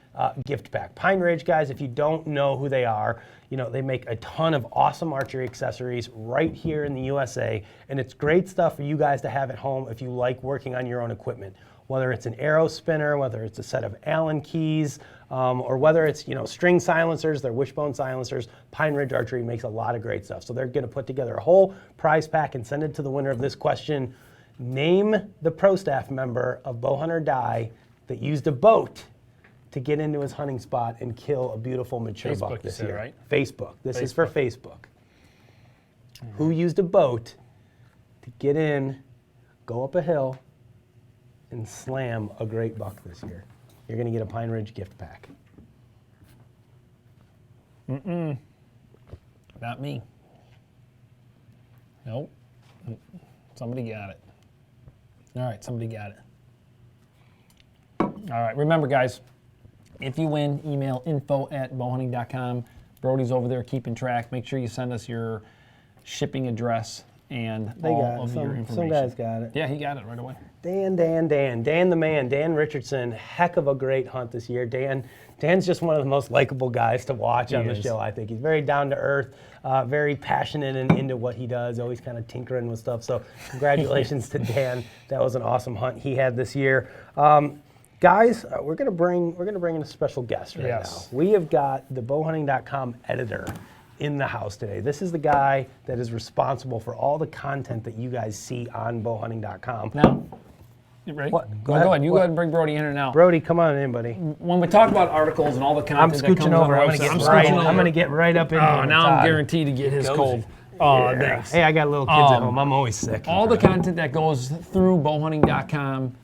A: gift pack. Pine Ridge, guys, if you don't know who they are, they make a ton of awesome archery accessories right here in the USA, and it's great stuff for you guys to have at home if you like working on your own equipment. Whether it's an arrow spinner, whether it's a set of Allen keys, or whether it's string silencers, they're wishbone silencers, Pine Ridge Archery makes a lot of great stuff. So they're going to put together a whole prize pack and send it to the winner of this question. Name the pro staff member of Bowhunt or Die that used a boat to get into his hunting spot and kill a beautiful mature
B: Facebook,
A: buck this year.
B: right?
A: Facebook. This is for Facebook. Who used a boat to get in, go up a hill, and slam a great buck this year? You're going to get a Pine Ridge gift pack.
B: Not me. Nope. Somebody got it. All right, somebody got it. All right, remember, guys, if you win, email info@bowhunting.com. Brody's over there keeping track. Make sure you send us your shipping address and all of your information.
A: Some guys got it.
B: Yeah, he got it right away.
A: Dan the man, Dan Richardson. Heck of a great hunt this year. Dan's just one of the most likable guys to watch on the show, I think. He's very down to earth, very passionate and into what he does, always kind of tinkering with stuff. So congratulations to Dan. That was an awesome hunt he had this year. Guys, we're gonna bring in a special guest right now. We have got the bowhunting.com editor in the house today. This is the guy that is responsible for all the content that you guys see on bowhunting.com.
B: Now, you ready?
A: What?
B: Go ahead. You go ahead and bring Brody in here now.
A: Brody, come on in, buddy.
B: When we talk about articles and all the content
A: I'm
B: that comes
A: scooching over.
B: on
A: I'm
B: our
A: gonna
B: website,
A: I'm gonna get right up in here.
B: Oh, now
A: Todd.
B: I'm guaranteed to get his cold. Oh, thanks.
A: Hey, I got little kids at home. I'm always sick.
B: All the content that goes through bowhunting.com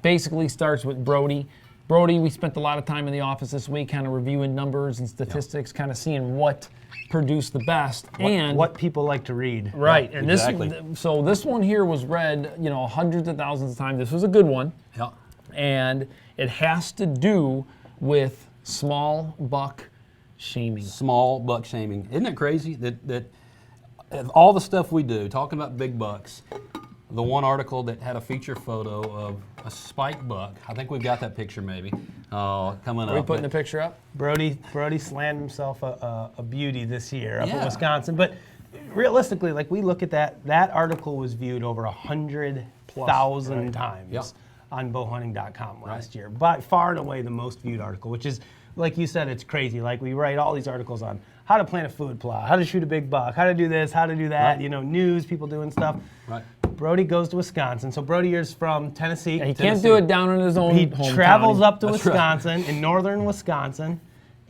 B: basically starts with Brody. Brody, we spent a lot of time in the office this week kind of reviewing numbers and statistics, kind of seeing what produced the best. And
A: what people like to read.
B: Right.
C: Yeah,
B: And
C: exactly.
B: this one here was read, hundreds of thousands of times. This was a good one.
C: Yeah.
B: And it has to do with small buck shaming.
C: Small buck shaming. Isn't it crazy that of all the stuff we do, talking about big bucks, the one article that had a feature photo of a spike buck, I think we've got that picture maybe, coming up.
B: Are we putting the picture up?
A: Brody slammed himself a beauty this year up in
C: Yeah.
A: Wisconsin. But realistically, like we look at that article was viewed over 100,000 times
C: Yep.
A: on bowhunting.com last year. By far and away the most viewed article, which is, like you said, it's crazy. Like we write all these articles on how to plant a food plot, how to shoot a big buck, how to do this, how to do that,
C: Right.
A: news, people doing stuff.
C: Right.
A: Brody goes to Wisconsin. So Brody is from Tennessee.
B: He can't do it down in his own
A: He
B: hometown.
A: travels up to
C: That's right.
A: Wisconsin, in northern Wisconsin,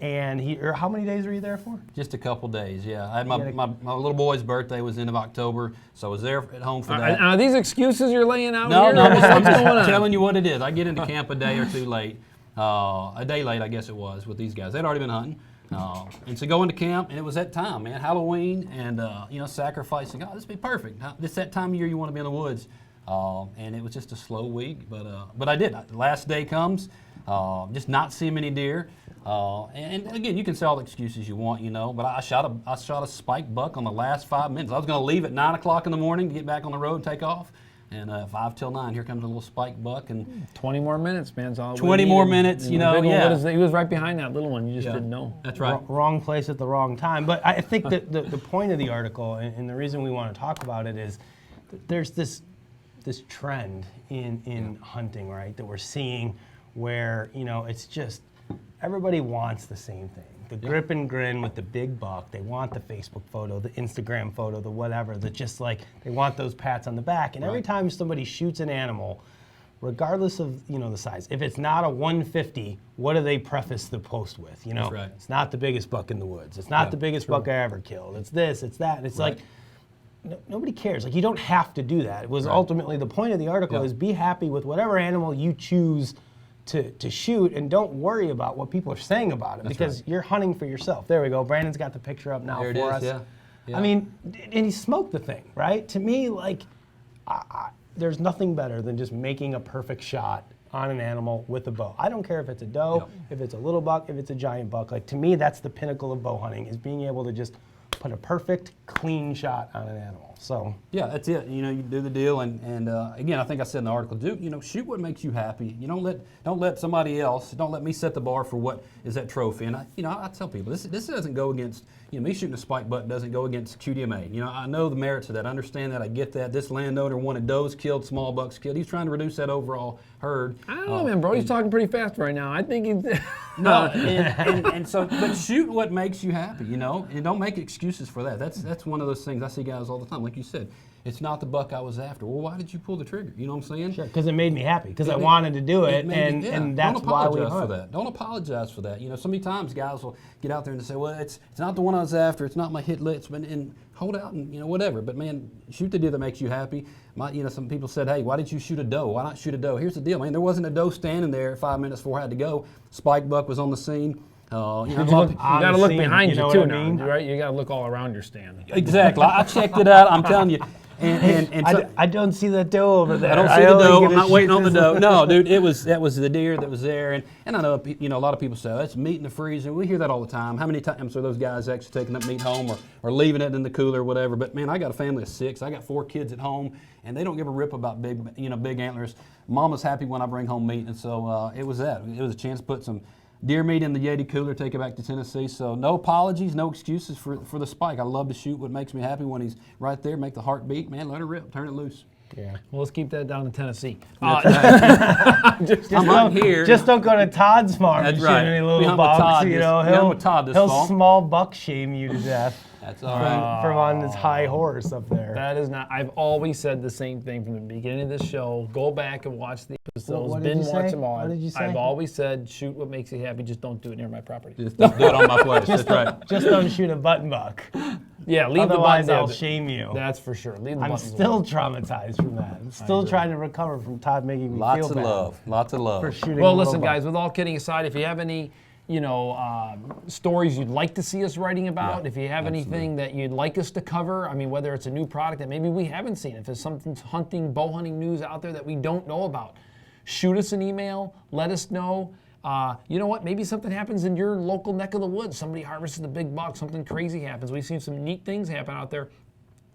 A: and how many days were you there for?
C: Just a couple days, yeah. I had
A: Yeah.
C: my little boy's birthday was end of October, so I was there at home for that.
B: Are these excuses you're laying out
C: No,
B: here?
C: no,
B: What's
C: I'm just
B: going on?
C: telling you what it is. I get into camp a day or two late, a day late, I guess it was, with these guys. They'd already been hunting. And so go into camp, and it was that time, man, Halloween, and sacrificing. Oh, this would be perfect. This that time of year you want to be in the woods. And it was just a slow week, but I did. The last day comes, just not seeing many deer. And again, you can say all the excuses you want, but I shot a spike buck on the last 5 minutes. I was going to leave at 9 o'clock in the morning to get back on the road and take off. And 5 till 9, here comes a little spike buck, and
B: 20 more minutes, man.
C: 20 more minutes,
B: And the big one,
C: yeah.
B: he was right behind that little one. You just
C: Yeah.
B: didn't know.
C: That's right.
A: Wrong place at the wrong time. But I think that the point of the article and the reason we want to talk about it is that there's this trend in hunting, right, that we're seeing where, it's just everybody wants the same thing. The grip and grin with the big buck. They want the Facebook photo, the Instagram photo, the whatever. That just like they want those pats on the back. And every time somebody shoots an animal, regardless of the size, if it's not a 150, what do they preface the post with?
C: That's right.
A: It's not the biggest buck in the woods. It's not the biggest buck I ever killed. It's this, it's that. And it's
C: Right.
A: like nobody cares. Like you don't have to do that. It was ultimately the point of the article is be happy with whatever animal you choose to shoot, and don't worry about what people are saying about it, because you're hunting for yourself. There we go. Brandon's got the picture up now for us.
C: Yeah.
A: I mean, and he smoked the thing, right? To me, like, there's nothing better than just making a perfect shot on an animal with a bow. I don't care if it's a doe, if it's a little buck, if it's a giant buck. Like, to me, that's the pinnacle of bow hunting, is being able to just put a perfect, clean shot on an animal. So
C: yeah, that's it. You know, you do the deal, and again, I think I said in the article, shoot what makes you happy. You don't let somebody else, don't let me set the bar for what is that trophy. And I tell people this doesn't go against, me shooting a spike buck doesn't go against QDMA. I know the merits of that. I understand that. I get that. This landowner wanted does killed, small bucks killed. He's trying to reduce that overall herd.
B: I don't know, man, bro. He's talking pretty fast right now. I think he's
C: no, and so, but shoot what makes you happy, and don't make excuses for that. That's one of those things I see guys all the time. Like you said, it's not the buck I was after. Well, why did you pull the trigger? You know what I'm saying?
A: Sure, because it made me happy, because I wanted to do it, and that's why we hunt.
C: Don't apologize for that. So many times guys will get out there and say, well, it's not the one I was after. It's not my hit list, and hold out and whatever. But man, shoot the deer that makes you happy. Some people said, hey, why did you shoot a doe? Why not shoot a doe? Here's the deal, man. There wasn't a doe standing there 5 minutes before I had to go. Spike buck was on the scene.
B: You got to look behind you too, right? You got to look all around your stand.
C: Exactly. I checked it out. I'm telling you. And so,
A: I don't see that doe over there.
C: I don't see the doe. I'm not waiting on the doe. No, dude, that was the deer that was there. And I know a lot of people say, oh, that's meat in the freezer. We hear that all the time. How many times are those guys actually taking that meat home or leaving it in the cooler or whatever? But man, I got a family of 6. I got 4 kids at home, and they don't give a rip about big antlers. Mama's happy when I bring home meat, and so it was that. It was a chance to put some deer meat in the Yeti cooler, take it back to Tennessee. So no apologies, no excuses for the spike. I love to shoot what makes me happy when he's right there. Make the heart beat, man. Let her rip, turn it loose.
A: Yeah.
B: Well, let's keep that down to Tennessee.
A: Just don't go to Todd's farm and shoot any little bucks. He'll small buck shame you to death.
C: That's all right.
A: From on this high horse up there.
B: That is not. I've always said the same thing from the beginning of this show. Go back and watch the episodes.
A: What did you say?
B: Them all.
A: What did you say?
B: I've always said, shoot what makes you happy. Just don't do it near my property.
C: Just don't do it on my place. That's right.
A: Just don't shoot a button buck.
B: Yeah, leave
A: Otherwise
B: the button.
A: I'll shame you.
B: That's for sure. Leave the
A: I'm still traumatized from that. I'm still trying to recover from Todd making me feel bad.
C: Lots of love.
A: For shooting.
B: Well, listen, guys. With all kidding aside, if you have any stories you'd like to see us writing about, if you have anything that you'd like us to cover, I mean, whether it's a new product that maybe we haven't seen, if there's something bow hunting news out there that we don't know about, shoot us an email, let us know. You know what, maybe something happens in your local neck of the woods. Somebody harvests a big buck, something crazy happens. We've seen some neat things happen out there.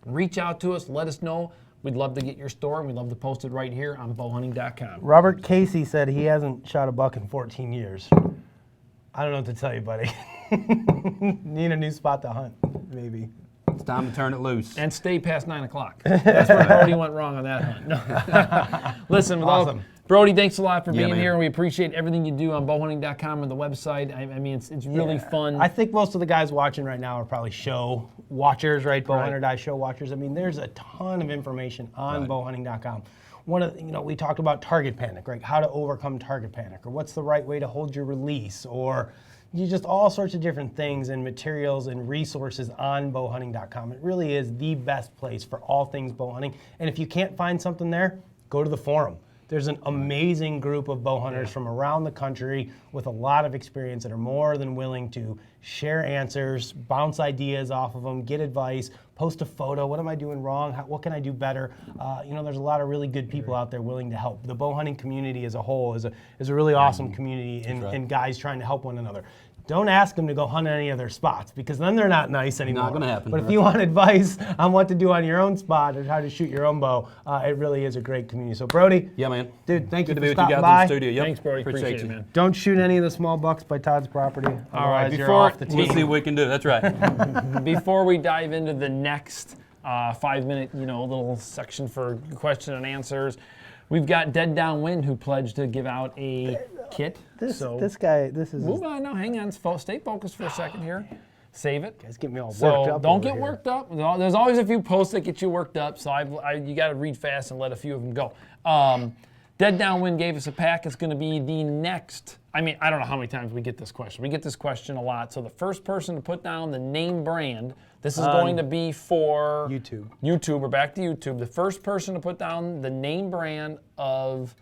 B: Reach out to us, let us know. We'd love to get your story, and we'd love to post it right here on bowhunting.com.
A: Robert Casey said he hasn't shot a buck in 14 years. I don't know what to tell you, buddy. Need a new spot to hunt, maybe.
C: It's time to turn it loose.
B: And stay past 9 o'clock. That's where Brody went wrong on that hunt. No. Listen, Brody, thanks a lot for being here, and we appreciate everything you do on bowhunting.com and the website. I mean, it's really fun.
A: I think most of the guys watching right now are probably show watchers, right? Bowhunter Die show watchers. I mean, there's a ton of information on bowhunting.com. We talked about target panic, right? How to overcome target panic, or what's the right way to hold your release, or just all sorts of different things and materials and resources on bowhunting.com. It really is the best place for all things bow hunting. And if you can't find something there, go to the forum. There's an amazing group of bow hunters from around the country with a lot of experience that are more than willing to share answers, bounce ideas off of them, get advice, post a photo. What am I doing wrong? What can I do better? There's a lot of really good people out there willing to help. The bow hunting community as a whole is a really awesome community, and guys trying to help one another. Don't ask them to go hunt any other spots, because then they're not nice anymore.
C: Not going to happen.
A: But if you want advice on what to do on your own spot or how to shoot your own bow, it really is a great community. So Brody,
C: yeah, man,
A: dude, thank you
C: to
A: for
C: be with you
A: stopping
C: guys
A: by.
C: in the studio. Yep.
B: Thanks, Brody.
C: Appreciate
B: you, man.
A: Don't shoot any of the small bucks by Todd's property.
B: All right,
A: you're off the team.
C: We'll see what we can do. That's right.
B: Before we dive into the next 5-minute, little section for question and answers, we've got Dead Downwind, who pledged to give out a kit.
A: This guy is...
B: Move on now, hang on, stay focused for a second here. Save it.
A: Guys, get me all worked up.
B: Don't get worked up. There's always a few posts that get you worked up, so you got to read fast and let a few of them go. Dead Downwind gave us a pack. It's going to be the next... I mean, I don't know how many times we get this question. We get this question a lot. So the first person to put down the name brand, this is going to be for...
A: YouTube.
B: We're back to YouTube. The first person to put down the name brand of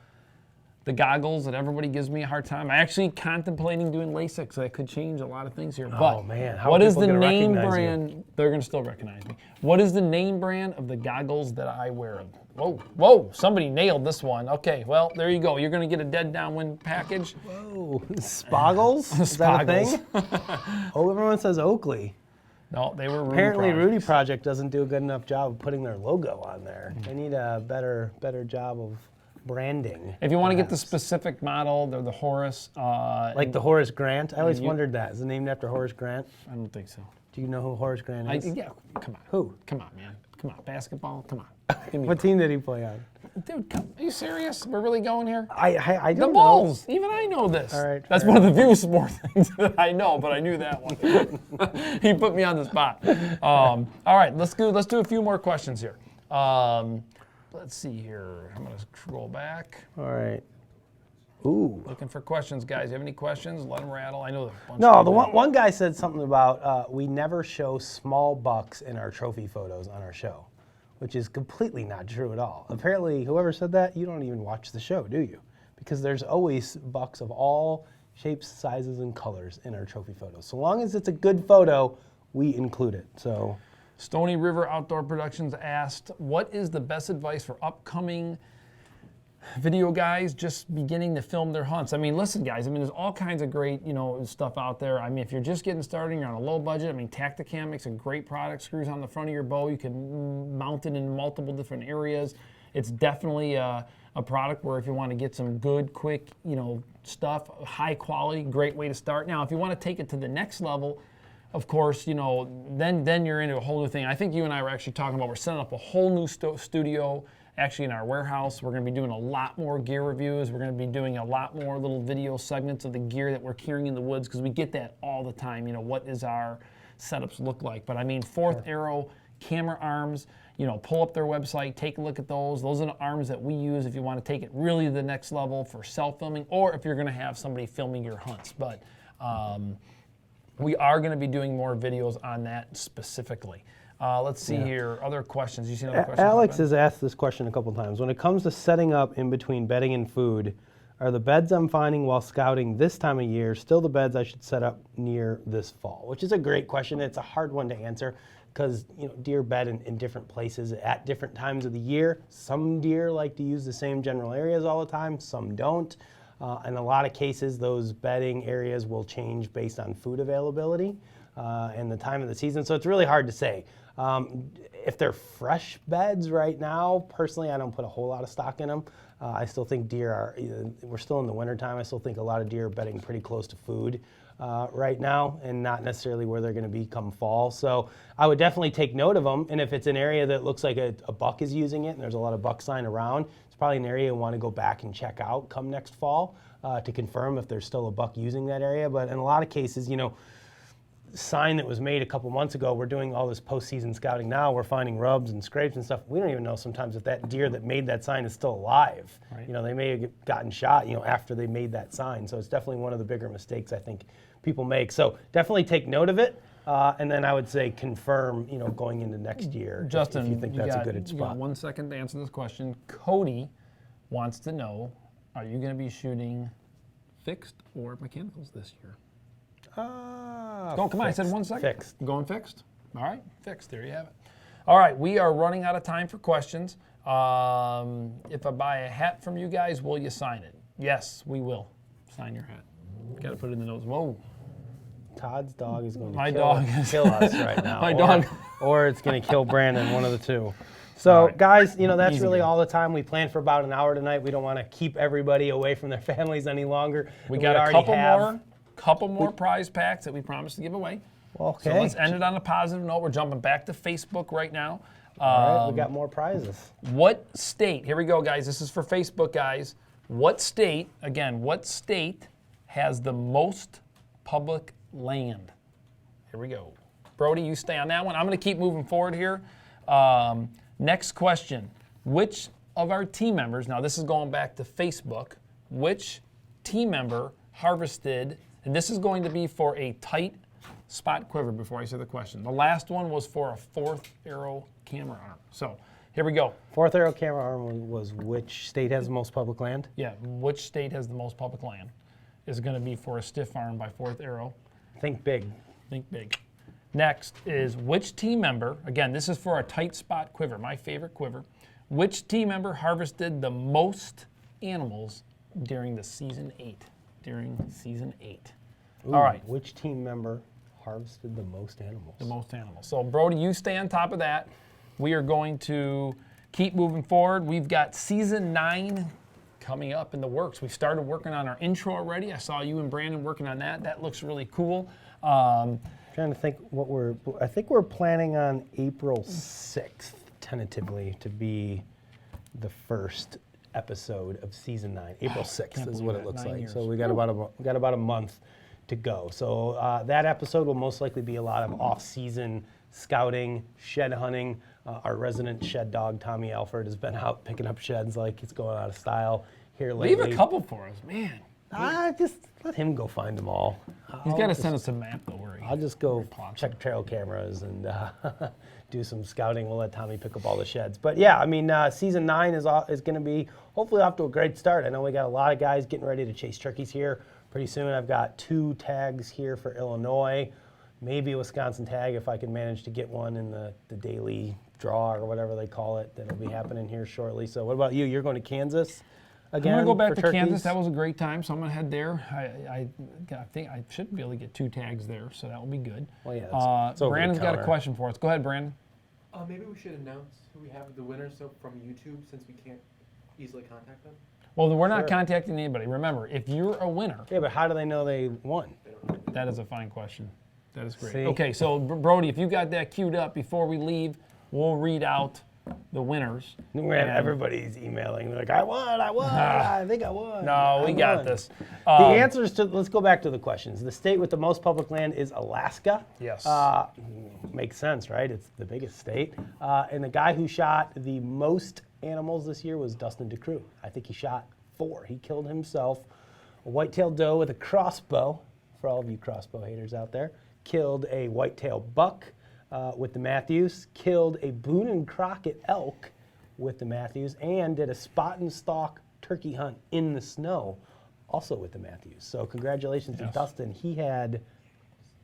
B: the goggles that everybody gives me a hard time. I actually contemplating doing LASIK, so that could change a lot of things here. But
A: man, how
B: what
A: are
B: is
A: people
B: the
A: gonna
B: name
A: recognize you?
B: brand? They're going to still recognize me. What is the name brand of the goggles that I wear? Whoa, somebody nailed this one. Okay, well, there you go. You're going to get a dead downwind package.
A: Whoa, Spoggles? Is that a thing? Oh, everyone says Oakley.
B: No, they were Rudy
A: Apparently,
B: Projects.
A: Rudy Project doesn't do a good enough job of putting their logo on there. They need a better job of branding.
B: If you want to get the specific model, they're the Horace.
A: Like the Horace Grant? I always wondered that. Is it named after Horace Grant?
B: I don't think so.
A: Do you know who Horace Grant is?
B: Yeah, come on.
A: Who?
B: Come on, man. Come on, basketball. Come on. Give me
A: What team did he play on?
B: Dude, are you serious? We're really going here?
A: I
B: The
A: don't
B: Bulls. Even I know this.
A: All right,
B: That's
A: fair
B: one of the few sport things that I know, but I knew that one. He put me on the spot. All right, let's do a few more questions here. Let's see here. I'm going to scroll back.
A: know. All right. Ooh.
B: Looking for questions, guys. You have any questions? Let them rattle. I know there's a bunch.
A: No,
B: of
A: the
B: people.
A: one guy said something about we never show small bucks in our trophy photos on our show, which is completely not true at all. Apparently, whoever said that, you don't even watch the show, do you? Because there's always bucks of all shapes, sizes, and colors in our trophy photos. So long as it's a good photo, we include it. So,
B: Stony River Outdoor Productions asked, what is the best advice for upcoming video guys just beginning to film their hunts? I mean, listen, guys, I mean, there's all kinds of great, stuff out there. I mean, if you're just getting started, you're on a low budget, I mean, Tacticam makes a great product, screws on the front of your bow. You can mount it in multiple different areas. It's definitely a product where if you want to get some good, quick, stuff, high quality, great way to start. Now, if you want to take it to the next level, of course, then you're into a whole new thing. I think you and I were actually talking about we're setting up a whole new studio actually in our warehouse. We're going to be doing a lot more gear reviews. We're going to be doing a lot more little video segments of the gear that we're carrying in the woods because we get that all the time. What does our setups look like? But I mean, Fourth Arrow camera arms, pull up their website, take a look at those. Those are the arms that we use if you want to take it really to the next level for self-filming or if you're going to have somebody filming your hunts. But we are going to be doing more videos on that specifically. Let's see here. Other questions. You see another question?
A: Alex has asked this question a couple times. When it comes to setting up in between bedding and food, are the beds I'm finding while scouting this time of year still the beds I should set up near this fall? Which is a great question. It's a hard one to answer because deer bed in different places at different times of the year. Some deer like to use the same general areas all the time. Some don't. In a lot of cases, those bedding areas will change based on food availability and the time of the season. So it's really hard to say. If they're fresh beds right now, personally, I don't put a whole lot of stock in them. I still think deer are, we're still in the wintertime, I still think a lot of deer are bedding pretty close to food right now and not necessarily where they're going to be come fall. So I would definitely take note of them. And if it's an area that looks like a buck is using it and there's a lot of buck sign around, it's probably an area you want to go back and check out come next fall to confirm if there's still a buck using that area. But in a lot of cases, sign that was made a couple months ago, we're doing all this postseason scouting now, we're finding rubs and scrapes and stuff. We don't even know sometimes if that deer that made that sign is still alive. Right. They may have gotten shot, after they made that sign. So it's definitely one of the bigger mistakes I think people make. So definitely take note of it. And then I would say confirm, going into next year.
B: Justin,
A: if you think that's a good spot.
B: You got 1 second to answer this question. Cody wants to know, are you going to be shooting fixed or mechanicals this year? Come on, I said 1 second.
A: Fixed.
B: Going fixed? All right, fixed. There you have it. All right, we are running out of time for questions. If I buy a hat from you guys, will you sign it? Yes, we will. Sign your hat. Got to put it in the notes. Whoa.
A: Todd's dog is going to
B: kill
A: us right now.
B: My dog.
A: Or it's going to kill Brandon, one of the two. So,
B: right.
A: guys, that's
B: Easy
A: really
B: game.
A: all the time. We planned for about an hour tonight. We don't want to keep everybody away from their families any longer.
B: We got a couple more prize packs that we promised to give away.
A: Okay.
B: So let's end it on a positive note. We're jumping back to Facebook right now.
A: All right, we got more prizes.
B: What state, here we go, guys. This is for Facebook, guys. What state has the most public land? Here we go. Brody, you stay on that one. I'm going to keep moving forward here. Next question. Which of our team members, now this is going back to Facebook, which team member harvested, and this is going to be for a tight spot quiver before I say the question. The last one was for a Fourth Arrow camera arm. So Here we go.
A: Fourth arrow camera arm was which state has the most public land?
B: Yeah, which state has the most public land is going to be for a stiff arm by fourth arrow.
A: Think big.
B: Think big. Next is which team member, again, this is for a tight spot quiver, my favorite quiver. Which team member harvested the most animals during the season 8?
A: Ooh,
B: All right.
A: Which team member harvested the most animals?
B: The most animals. So, Brody, you stay on top of that. We are going to keep moving forward. We've got season 9 coming up in the works. We started working on our intro already. I saw you and Brandon working on that. That looks really cool.
A: Trying to think I think we're planning on April 6th, tentatively, to be the first episode of season 9. April 6th is what it looks like. So we got about a month to go. So that episode will most likely be a lot of off-season scouting, shed hunting. Our resident shed dog, Tommy Alford, has been out picking up sheds like it's going out of style here lately.
B: Leave a couple for us, man.
A: Just let him go find them all.
B: He's got to send us a map, don't worry.
A: I'll just go check trail cameras and do some scouting. We'll let Tommy pick up all the sheds. But yeah, I mean, season 9 is going to be hopefully off to a great start. I know we got a lot of guys getting ready to chase turkeys here pretty soon. I've got 2 tags here for Illinois, maybe a Wisconsin tag if I can manage to get one in the daily draw or whatever they call it. That'll be happening here shortly. So what about you? You're going to Kansas again?
B: I'm going to go back to
A: turkeys?
B: Kansas. That was a great time, so I'm going to head there. I think I should be able to get 2 tags there, so that will be good.
A: Well, yeah, it's over the
B: Brandon's got a
A: counter.
B: question for us. Go ahead, Brandon.
D: Maybe we should announce who we have the winners from YouTube, since we can't easily contact them.
B: Well, we're not
A: Sure.
B: contacting anybody. Remember, if you're a winner,
A: Yeah, but how do they know they won?
B: that is a fine question. That is great.
A: See?
B: Okay, so Brody, if you got that queued up before we leave, we'll read out the winners.
A: Everybody's emailing. They're like, I won, I think I won.
B: No, we got
A: won."
B: this.
A: The answers to, let's go back to the questions. The state with the most public land is Alaska.
B: Yes.
A: Makes sense, right? It's the biggest state. And the guy who shot the most animals this year was Dustin DeCrue. I think he shot 4. He killed himself a white-tailed doe with a crossbow, for all of you crossbow haters out there. Killed a white-tailed buck with the Matthews. Killed a Boone and Crockett elk with the Matthews. And did a spot and stalk turkey hunt in the snow, also with the Matthews. So congratulations to Dustin. He had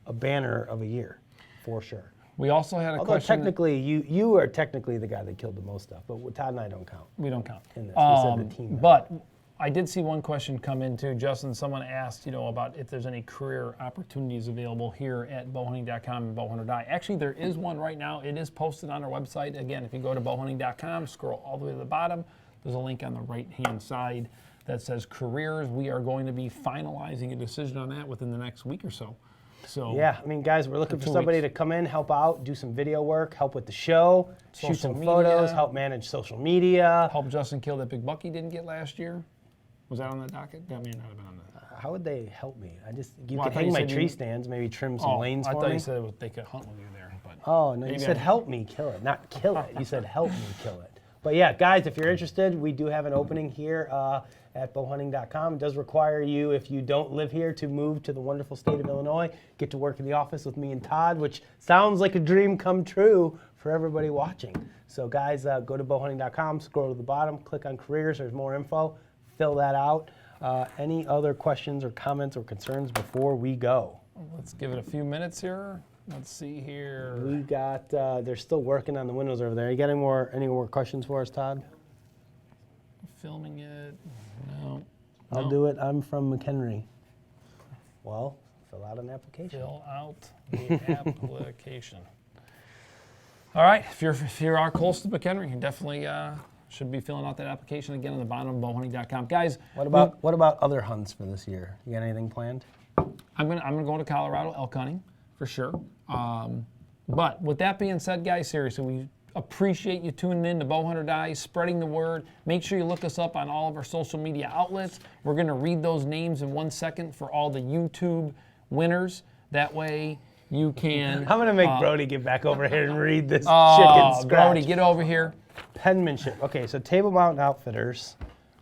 A: a banner of a year, for sure.
B: We also had a
A: Although
B: question.
A: technically, you are technically the guy that killed the most stuff, but Todd and I don't count
B: We don't count.
A: in this. We said the team.
B: But I did see one question come in too, Justin. Someone asked, about if there's any career opportunities available here at bowhunting.com and Bowhunter.die. Actually, there is one right now. It is posted on our website. Again, if you go to bowhunting.com, scroll all the way to the bottom, there's a link on the right-hand side that says careers. We are going to be finalizing a decision on that within the next week or so. So
A: Yeah, I mean, guys, we're looking for
B: 2
A: somebody
B: weeks.
A: to come in, help out, do some video work, help with the show, shoot
B: Social
A: some
B: media.
A: photos, help manage social media.
B: help Justin kill that big buck he didn't get last year. Was that on the docket? That may not have been on the.
A: How would they help me? You
B: Well, I
A: could
B: thought
A: hang
B: you
A: my
B: said
A: tree
B: you-
A: stands, maybe trim some lanes
B: I
A: for
B: thought
A: me.
B: you said they could hunt with you there, but.
A: Oh, no, you
B: Maybe
A: said
B: I-
A: help me kill it, not kill it. You said help me kill it. But yeah, guys, if you're interested, we do have an opening here at bowhunting.com. It does require you, if you don't live here, to move to the wonderful state of Illinois, get to work in the office with me and Todd, which sounds like a dream come true for everybody watching. So guys, go to bowhunting.com, scroll to the bottom, click on careers, there's more info, fill that out. Any other questions or comments or concerns before we go?
B: Let's give it a few minutes here. Let's see here.
A: We got, they're still working on the windows over there. You got any more questions for us, Todd?
B: Filming it. No.
A: I'll do it. I'm from McHenry. Well, fill out an application.
B: Fill out the application. All right. If you are close to McHenry, you definitely should be filling out that application again on the bottom of bowhunting.com. Guys,
A: What about other hunts for this year? You got anything planned?
B: I'm gonna go to Colorado elk hunting for sure. But with that being said, guys, seriously, we appreciate you tuning in to Bowhunter.die, spreading the word. Make sure you look us up on all of our social media outlets. We're going to read those names in 1 second for all the YouTube winners. That way you can...
A: I'm going to make Brody get back over here and read this chicken scratch.
B: Brody, get over here.
A: Penmanship. Okay, so Table Mountain Outfitters.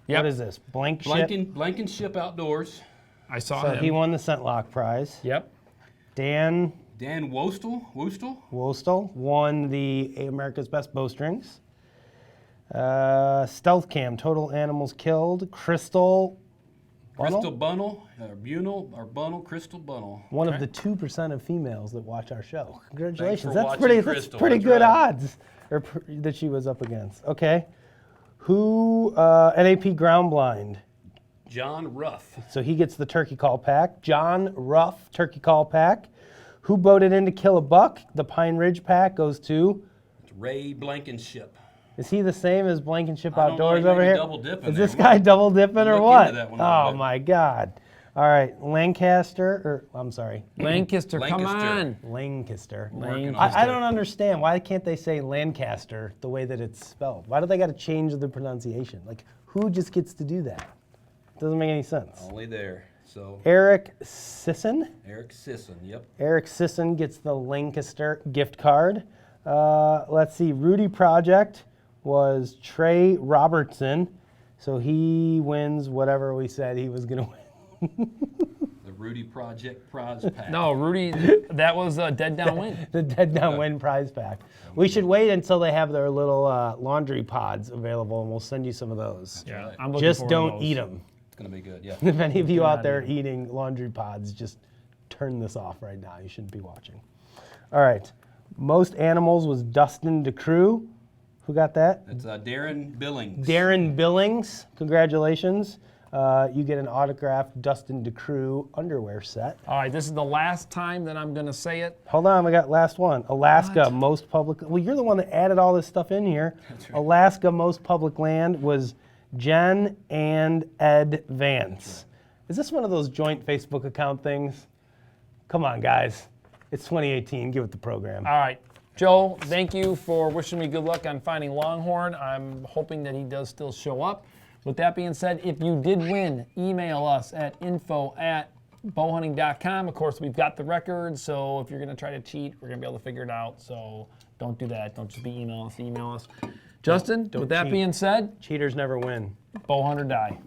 B: Yep.
A: What is this? Blankenship.
C: Blankenship Outdoors.
B: I saw
A: So
B: him.
A: he won the Scentlock prize.
B: Yep.
A: Dan
C: Dan Wostel
A: Wostel won the America's Best Bowstrings. Stealth cam, total animals killed. Crystal
C: Crystal Bunnell, Crystal Bunnell.
A: one of the 2% of females that watch our show. Congratulations.
C: for
A: That's
C: watching
A: pretty
C: Crystal.
A: pretty
C: That's
A: good
C: right.
A: odds that she was up against. Okay. Who, NAP ground blind.
C: John Ruff.
A: So he gets the turkey call pack. John Ruff, turkey call pack. Who boated in to kill a buck? The Pine Ridge pack goes to.
C: It's Ray Blankenship.
A: Is he the same as Blankenship
C: I don't know,
A: Outdoors
C: he may
A: over
C: be
A: here?
C: double dipping
A: Is
C: there.
A: this guy double dipping or
C: look
A: what?
C: into that one a little
A: Oh
C: bit.
A: my God. All right, Lancaster, or I'm sorry,
B: Lancaster, come
C: Lancaster.
B: on.
A: Lancaster.
C: Working on
A: I
C: it.
A: don't understand. Why can't they say Lancaster the way that it's spelled? Why do they got to change the pronunciation? Like, who just gets to do that? Doesn't make any sense.
C: Only there. So
A: Eric Sisson.
C: Eric Sisson, yep.
A: Eric Sisson gets the Lancaster gift card. Let's see, Rudy Project was Trey Robertson. So he wins whatever we said he was going to win.
C: The Rudy Project prize pack.
B: No, Rudy, that was a dead down win.
A: The Dead Down Win prize pack. We should wait until they have their little laundry pods available, and we'll send you some of those.
B: Yeah, I'm looking
A: Just
B: forward to
A: don't
B: those.
A: eat them.
C: It's going to be good, yeah.
A: If any of you out
B: not
A: there
B: eat
A: eating laundry pods, just turn this off right now. You shouldn't be watching. All right. Most animals was Dustin DeCrew. Who got that?
C: It's Darren Billings.
A: Darren Billings. Congratulations. You get an autographed Dustin DeCrew underwear set.
B: All right, this is the last time that I'm going to say it.
A: Hold on, we got last one. Alaska, most public. Well, you're the one that added all this stuff in here.
C: That's right.
A: Alaska, most public land was Jen and Ed Vance. Is this one of those joint Facebook account things? Come on, guys. It's 2018. Give it the program.
B: All right. Joe, thank you for wishing me good luck on finding Longhorn. I'm hoping that he does still show up. With that being said, if you did win, email us at info@bowhunting.com. Of course, we've got the record, so if you're going to try to cheat, we're going to be able to figure it out. So don't do that. Don't just be email us. Justin,
A: Don't
B: with that
A: cheat.
B: being said,
A: Cheaters never win.
B: bow hunt or die.